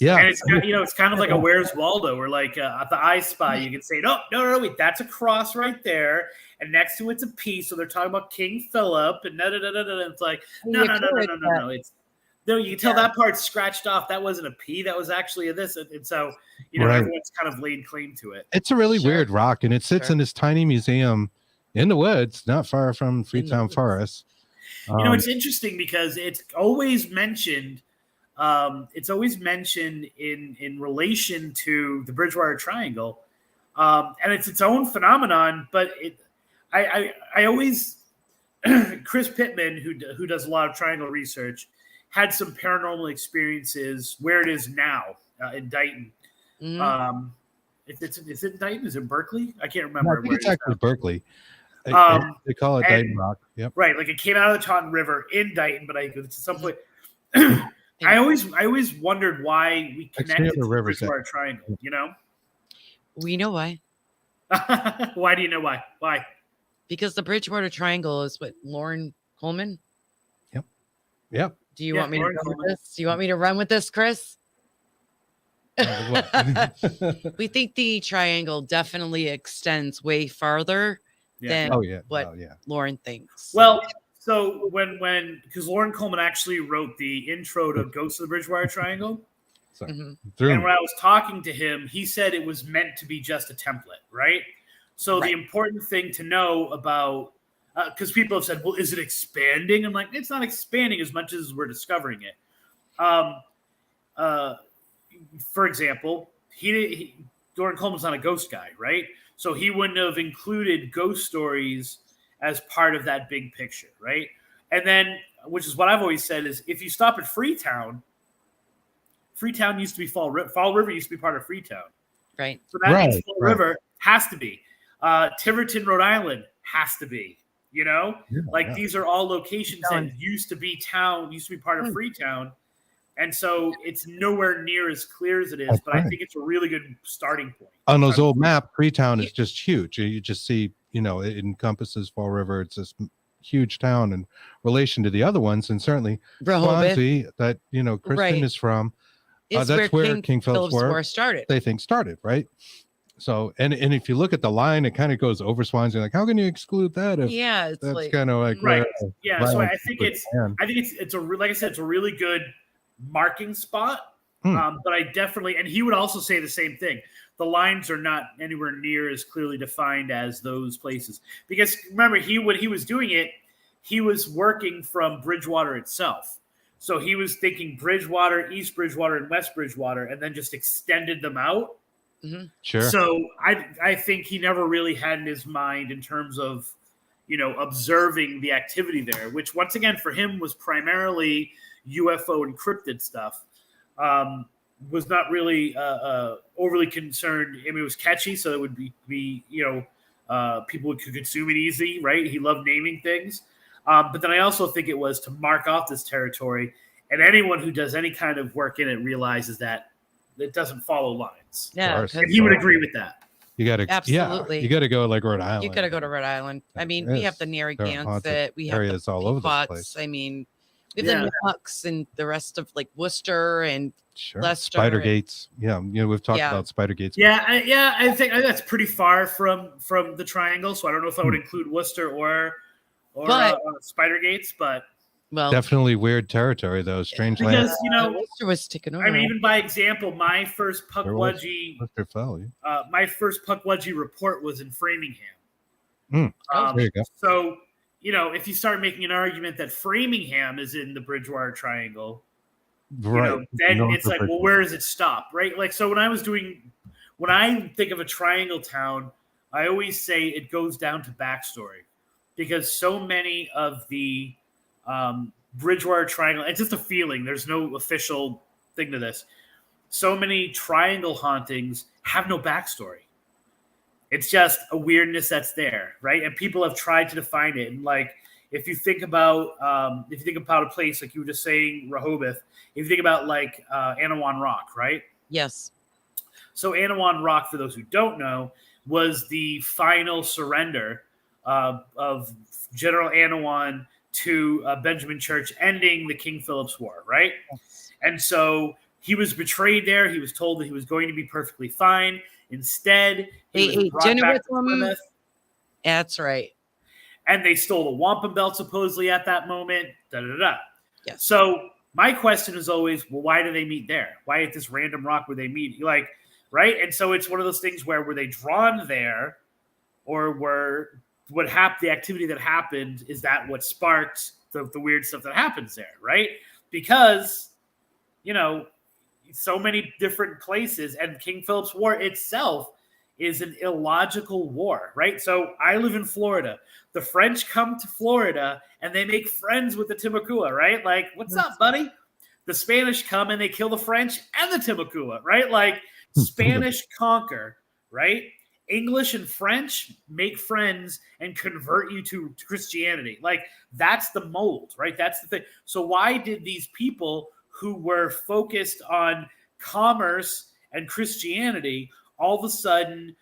and it's kind of like a Where's Waldo, or like at the I Spy, you can say, no, wait, that's a cross right there, and next to it's a P. So they're talking about King Philip, and it's like no, it's. No, you can tell that part's scratched off. That wasn't a P. That was actually a this. And so, everyone's kind of laid claim to it. It's a really weird rock, and it sits in this tiny museum in the woods, not far from Freetown Forest. It's interesting because it's always mentioned. It's always mentioned in relation to the Bridgewater Triangle, and it's its own phenomenon. But I always Chris Pittman, who does a lot of triangle research, had some paranormal experiences where it is now in Dighton. Is it Dighton? Is it Berkeley? I can't remember. I think it's actually Berkeley. They call it Dighton Rock. Yep. Right, like it came out of the Taunton River in Dighton, but it's some place. I always wondered why we connected to the Bridgewater Triangle. We know why. Why do you know why? Why? Because the Bridgewater Triangle is what Lauren Coleman. Yep. Do you want me to run with this? Do you want me to run with this, Chris? We think the triangle definitely extends way farther than what Lauren thinks. Well, so because Lauren Coleman actually wrote the intro to Ghosts of the Bridgewater Triangle. And when I was talking to him, he said it was meant to be just a template, right? So the important thing to know about, because people have said, well, is it expanding? I'm like, it's not expanding as much as we're discovering it. For example, Lauren Coleman's not a ghost guy, right? So he wouldn't have included ghost stories as part of that big picture, right? And then, which is what I've always said, is if you stop at Freetown used to be Fall River used to be part of Freetown. Right. So that means Fall River has to be. Tiverton, Rhode Island has to be. These are all locations that used to be part of Freetown. And so it's nowhere near as clear as it is, but I think it's a really good starting point. On those old maps, Freetown is just huge. You just see, it encompasses Fall River. It's this huge town in relation to the other ones. And certainly Swansea, that, Kristen is from. That's where King Philip's War started. They think started, right? So, and if you look at the line, it kind of goes over swans. You're like, how can you exclude that? If Yeah, it's that's like kind of like Right. where Yeah. So I violence think would it's land. like I said, it's a really good marking spot. But I definitely, and he would also say the same thing. The lines are not anywhere near as clearly defined as those places. Because remember, when he was doing it, he was working from Bridgewater itself. So he was thinking Bridgewater, East Bridgewater, and West Bridgewater, and then just extended them out. Mm-hmm. Sure. So I think he never really had in his mind in terms of, observing the activity there, which once again for him was primarily UFO encrypted stuff. Was not really overly concerned. I mean, it was catchy, so it would be people could consume it easy, right? He loved naming things. But then I also think it was to mark off this territory, and anyone who does any kind of work in it realizes that it doesn't follow lines. Yeah, And he would agree with that. You got to absolutely. you got to go like Rhode Island. You got to go to Rhode Island. I mean, we have the Narragansett, we have areas the all over the Pequots. place. I mean, we have the Nucks and the rest of like Worcester and Leicester. Spider Gates. Yeah, we've talked about Spider Gates. Yeah, I think that's pretty far from the triangle. So I don't know if I would include Worcester or Spider Gates, but definitely weird territory though. Strange land. Because Worcester was taken over. I mean, even by example, my first Pukwudgie report was in Framingham. There you go. So if you start making an argument that Framingham is in the Bridgewater Triangle, then it's like, well, where does it stop, right? Like, so when I think of a triangle town, I always say it goes down to backstory, because so many of the Bridgewater Triangle, it's just a feeling. There's no official thing to this. So many triangle hauntings have no backstory. It's just a weirdness that's there, right? And people have tried to define it. And like, if you think about a place like you were just saying, Rehoboth, if you think about like Anawan Rock, right? Yes. So Anawan Rock, for those who don't know, was the final surrender of General Anawan to Benjamin Church, ending the King Philip's War, right? Yes. And so he was betrayed there. He was told that he was going to be perfectly fine. Instead, he was brought back to Plymouth. That's right. And they stole the wampum belt supposedly at that moment. Yes. So my question is always, well, why do they meet there? Why at this random rock where they meet? Like, right? And so it's one of those things where were they drawn there, or the activity that happened, is that what sparked the weird stuff that happens there, right? Because, so many different places, and King Philip's War itself is an illogical war, right? So I live in Florida. The French come to Florida and they make friends with the Timucua, right? Like, what's up, buddy? The Spanish come and they kill the French and the Timucua, right? Like, Spanish conquer, right? English and French make friends and convert you to Christianity. Like, that's the mold, right? That's the thing. So why did these people who were focused on commerce and Christianity all of a sudden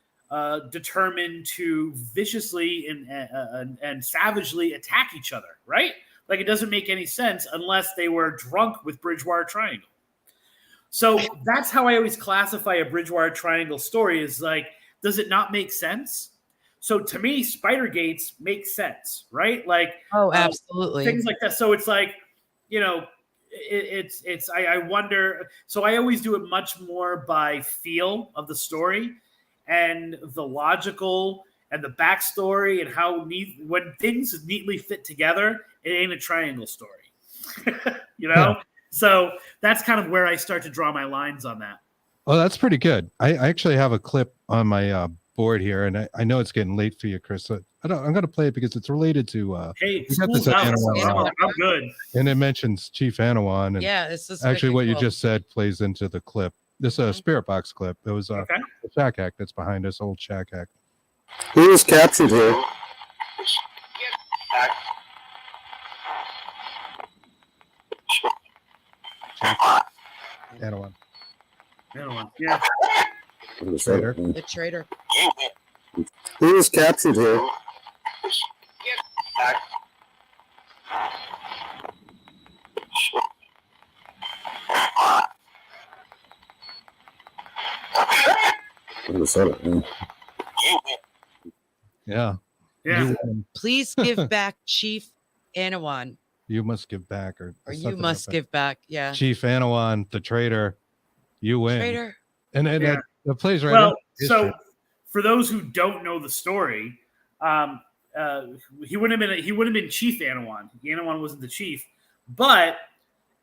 determined to viciously and savagely attack each other, right? Like, it doesn't make any sense unless they were drunk with Bridgewater Triangle. So that's how I always classify a Bridgewater Triangle story, is like, does it not make sense? So to me, Spider Gates makes sense, right? Like, absolutely. Things like that. So it's like, I wonder. So I always do it much more by feel of the story and the logical and the backstory, and how when things neatly fit together, it ain't a triangle story, Yeah. So that's kind of where I start to draw my lines on that. Oh, that's pretty good. I actually have a clip on my board here, and I know it's getting late for you, Chris. So I'm going to play it because it's related to. Hey, we got this at I'm good. And it mentions Chief Anawan. And this is actually what you just said plays into the clip. This is a spirit box clip. It was a shack hack that's behind us, old shack hack. Who was captured here? Anawan. Yeah. The traitor. Who was captured here? I said it. Yeah. Yeah. Please give back Chief Anawan, You must give back, or or you something must like give back. Yeah. that. Chief Anawan, the traitor. You win. Traitor. And Yeah. that plays right. Well, into so history. for those who don't know the story, he wouldn't have been Chief Anawan. Anawan wasn't the chief, but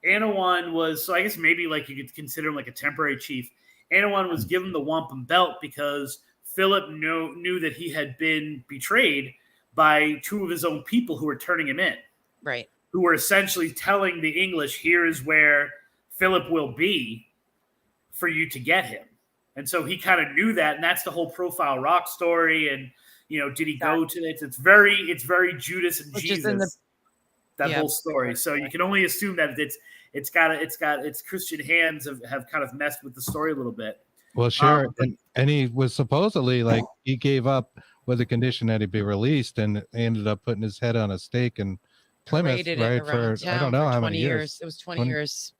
Anawan was. So I guess maybe like you could consider him like a temporary chief. Anawan was given the wampum belt because Philip knew that he had been betrayed by two of his own people who were turning him in. Right. Who were essentially telling the English, here is where Philip will be for you to get him. And so he kind of knew that, and that's the whole Profile Rock story. And did he go to it? It's very Judas and Jesus. That whole story. So you can only assume that it's Christian hands have kind of messed with the story a little bit. Well, sure. And he was supposedly like he gave up with the condition that he be released, and ended up putting his head on a stake in Plymouth, right? For I don't know how many years. It was 20 years.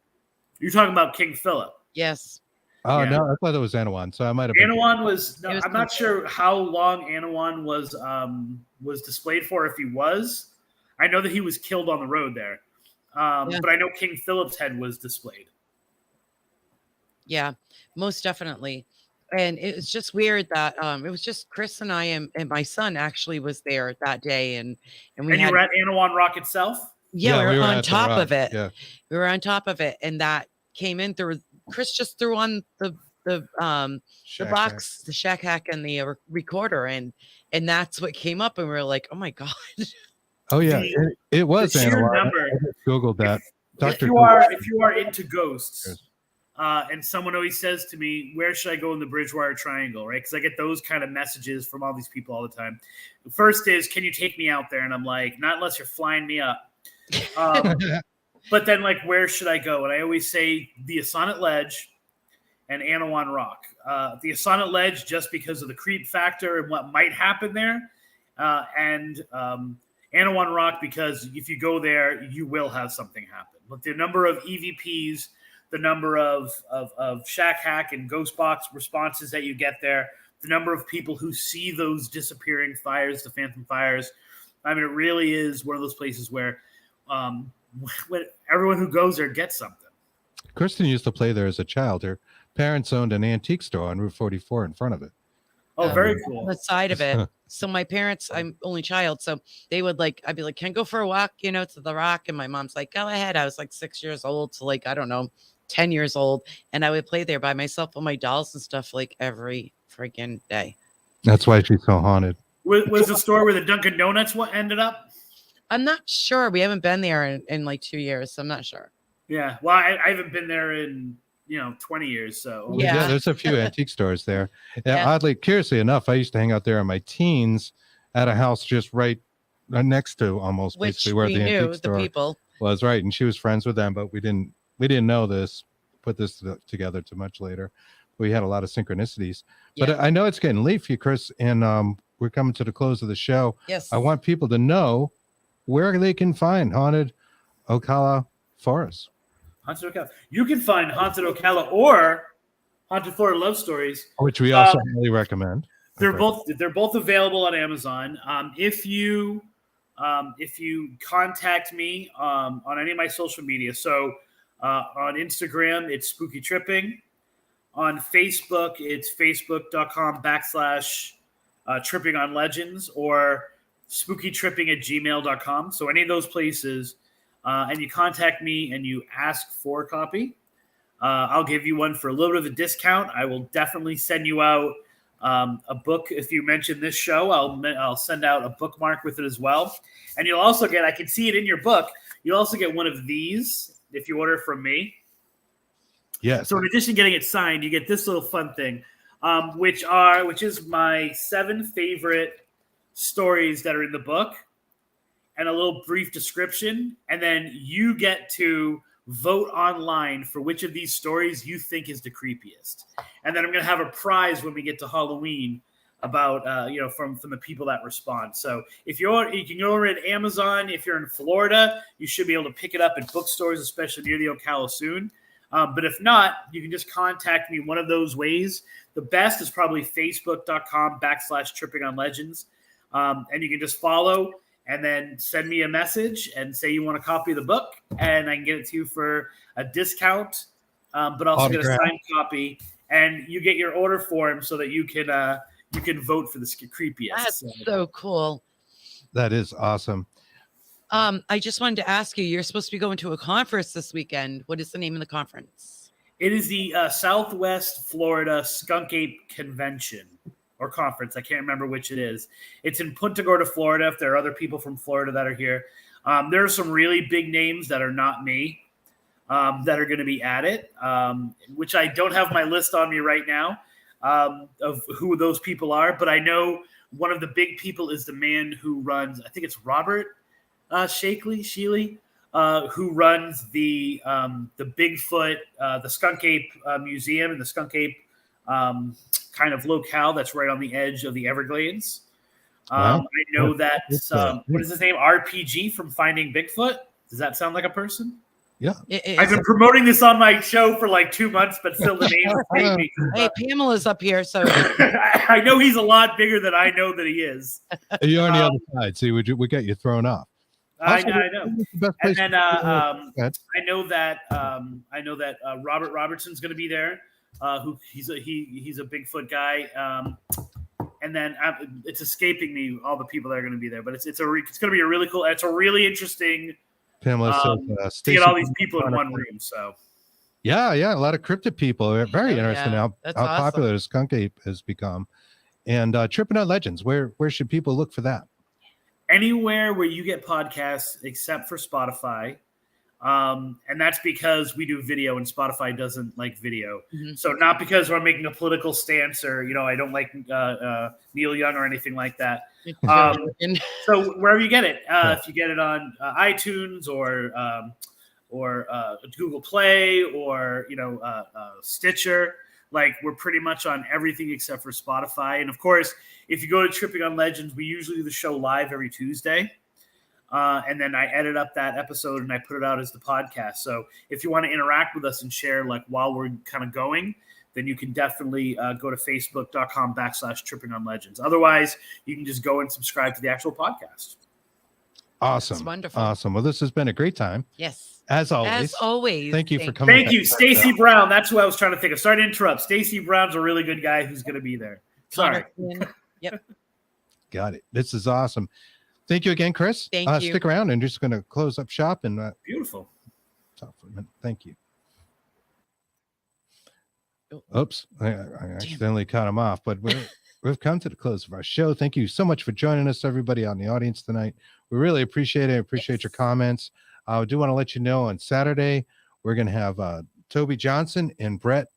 You're talking about King Philip. Yes. Oh Yeah. no, I thought it was Anawan. So I might have been. Anawan was. No, I'm not sure how long Anawan was displayed for. If he was, I know that he was killed on the road there, but I know King Philip's head was displayed. Yeah, most definitely. And it was just weird that it was just Chris and I and my son actually was there that day, and you were at Anawan Rock itself. Yeah, we were on top of it. Yeah, we were on top of it, and that came in through. Chris just threw on the box, the shack hack, and the recorder, and that's what came up, and we were like, oh my god. Oh yeah, it was Anawan. Number. I just Googled that. If you are into ghosts. And someone always says to me, where should I go in the Bridgewater Triangle, right? Because I get those kind of messages from all these people all the time. The first is, can you take me out there? And I'm like, not unless you're flying me up. But then, like, where should I go? And I always say the Sonnet Ledge and Anawan Rock. The Sonnet Ledge, just because of the creep factor and what might happen there. And Anawan Rock, because if you go there, you will have something happen. But the number of EVPs, the number of shack hack and ghost box responses that you get there, the number of people who see those disappearing fires, the phantom fires. I mean, it really is one of those places where when everyone who goes there gets something. Kristen used to play there as a child. Her parents owned an antique store on Route 44 in front of it. Oh, very cool. On the side of it. So my parents, I'm only child, so they would I'd be like, can I go for a walk, to the rock? And my mom's like, go ahead. I was like 6 years old to I don't know, 10 years old. And I would play there by myself with my dolls and stuff every freaking day. That's why she's so haunted. Was the store where the Dunkin' Donuts ended up? I'm not sure. We haven't been there in 2 years, so I'm not sure. Yeah. Well, I haven't been there in 20 years. So yeah, there's a few antique stores there. Yeah. Oddly, curiously enough, I used to hang out there in my teens at a house just right next to almost basically where the antique store was. Right, and she was friends with them, but we didn't know this, put this together too much later. We had a lot of synchronicities. Yeah. But I know it's getting late for you, Chris, and we're coming to the close of the show. Yes. I want people to know where they can find Haunted Ocala Forest. Haunted Ocala. You can find Haunted Ocala or Haunted Florida Love Stories, which we also highly recommend. They're both available on Amazon. If you contact me on any of my social media, so on Instagram it's Spooky Tripping, on Facebook it's facebook.com/Tripping on Legends or spookytripping@gmail.com. So any of those places. And you contact me and you ask for a copy, I'll give you one for a little bit of a discount. I will definitely send you out a book. If you mention this show, I'll send out a bookmark with it as well. And you'll also get, I can see it in your book, you'll also get one of these if you order from me. Yes. So in addition to getting it signed, you get this little fun thing, which is my 7 favorite stories that are in the book. And a little brief description, and then you get to vote online for which of these stories you think is the creepiest. And then I'm going to have a prize when we get to Halloween about from the people that respond. So you can go over at Amazon. If you're in Florida, you should be able to pick it up at bookstores, especially near the Ocala soon. But if not, you can just contact me one of those ways. The best is probably facebook.com/tripping on legends. And you can just follow and then send me a message and say you want a copy of the book, and I can get it to you for a discount, but also get a signed copy, and you get your order form so that you can vote for the creepiest. That's so cool. That is awesome. I just wanted to ask you, you're supposed to be going to a conference this weekend. What is the name of the conference? It is the Southwest Florida Skunk Ape Convention or conference. I can't remember which it is. It's in Punta Gorda, Florida. If there are other people from Florida that are here, there are some really big names that are not me that are going to be at it, which I don't have my list on me right now of who those people are. But I know one of the big people is the man who runs, I think it's Robert Shealy, who runs the Bigfoot, the Skunk Ape Museum and the Skunk Ape kind of locale that's right on the edge of the Everglades. I know that, what is his name? RPG from Finding Bigfoot. Does that sound like a person? Yeah. I've been promoting this on my show for like 2 months, but still the name escaped me. Hey, Pamela's up here, so I know he's a lot bigger than I know that he is. You're on the other side. See, we get you thrown off. I know. And then I know that Robert Robertson's going to be there. Who he's a Bigfoot guy. And then it's escaping me all the people that are going to be there, but it's going to be a really cool. It's a really interesting. Pamela to get all these people in one room. So yeah, a lot of cryptid people. Very interesting how awesome. popular the Skunk Ape has become. And Tripping on Legends, where should people look for that? Anywhere where you get podcasts except for Spotify. And that's because we do video and Spotify doesn't like video. Mm-hmm. So not because we're making a political stance or, I don't like Neil Young or anything like that. So wherever you get it, if you get it on iTunes or Google Play or, Stitcher, like we're pretty much on everything except for Spotify. And of course, if you go to Tripping on Legends, we usually do the show live every Tuesday. And then I edit up that episode and I put it out as the podcast. So if you want to interact with us and share like while we're kind of going, then you can definitely go to facebook.com/tripping on legends. Otherwise, you can just go and subscribe to the actual podcast. Awesome. That's wonderful. Awesome. Well, this has been a great time. Yes. As always. As always. Thank you for coming. Thank you. Stacey Brown. That's who I was trying to think of. Sorry to interrupt. Stacey Brown's a really good guy who's going to be there. Sorry. Yep. Got it. This is awesome. Thank you again, Chris. Thank you. Stick around and just going to close up shop and beautiful. Talk for a minute. Thank you. Oops, I accidentally cut him off, but we've come to the close of our show. Thank you so much for joining us, everybody on the audience tonight. We really appreciate it. I appreciate your comments. I do want to let you know on Saturday, we're going to have Toby Johnson and Brett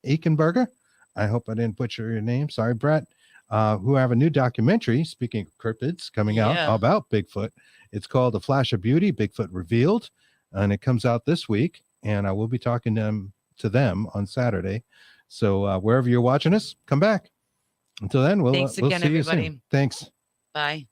Aikenberger. I hope I didn't butcher your name. Sorry, Brett. Who have a new documentary, speaking of cryptids, coming out about Bigfoot. It's called A Flash of Beauty, Bigfoot Revealed, and it comes out this week, and I will be talking to them on Saturday. So wherever you're watching us, come back. Until then, we'll Thanks again, see you everybody. soon. Thanks. Bye.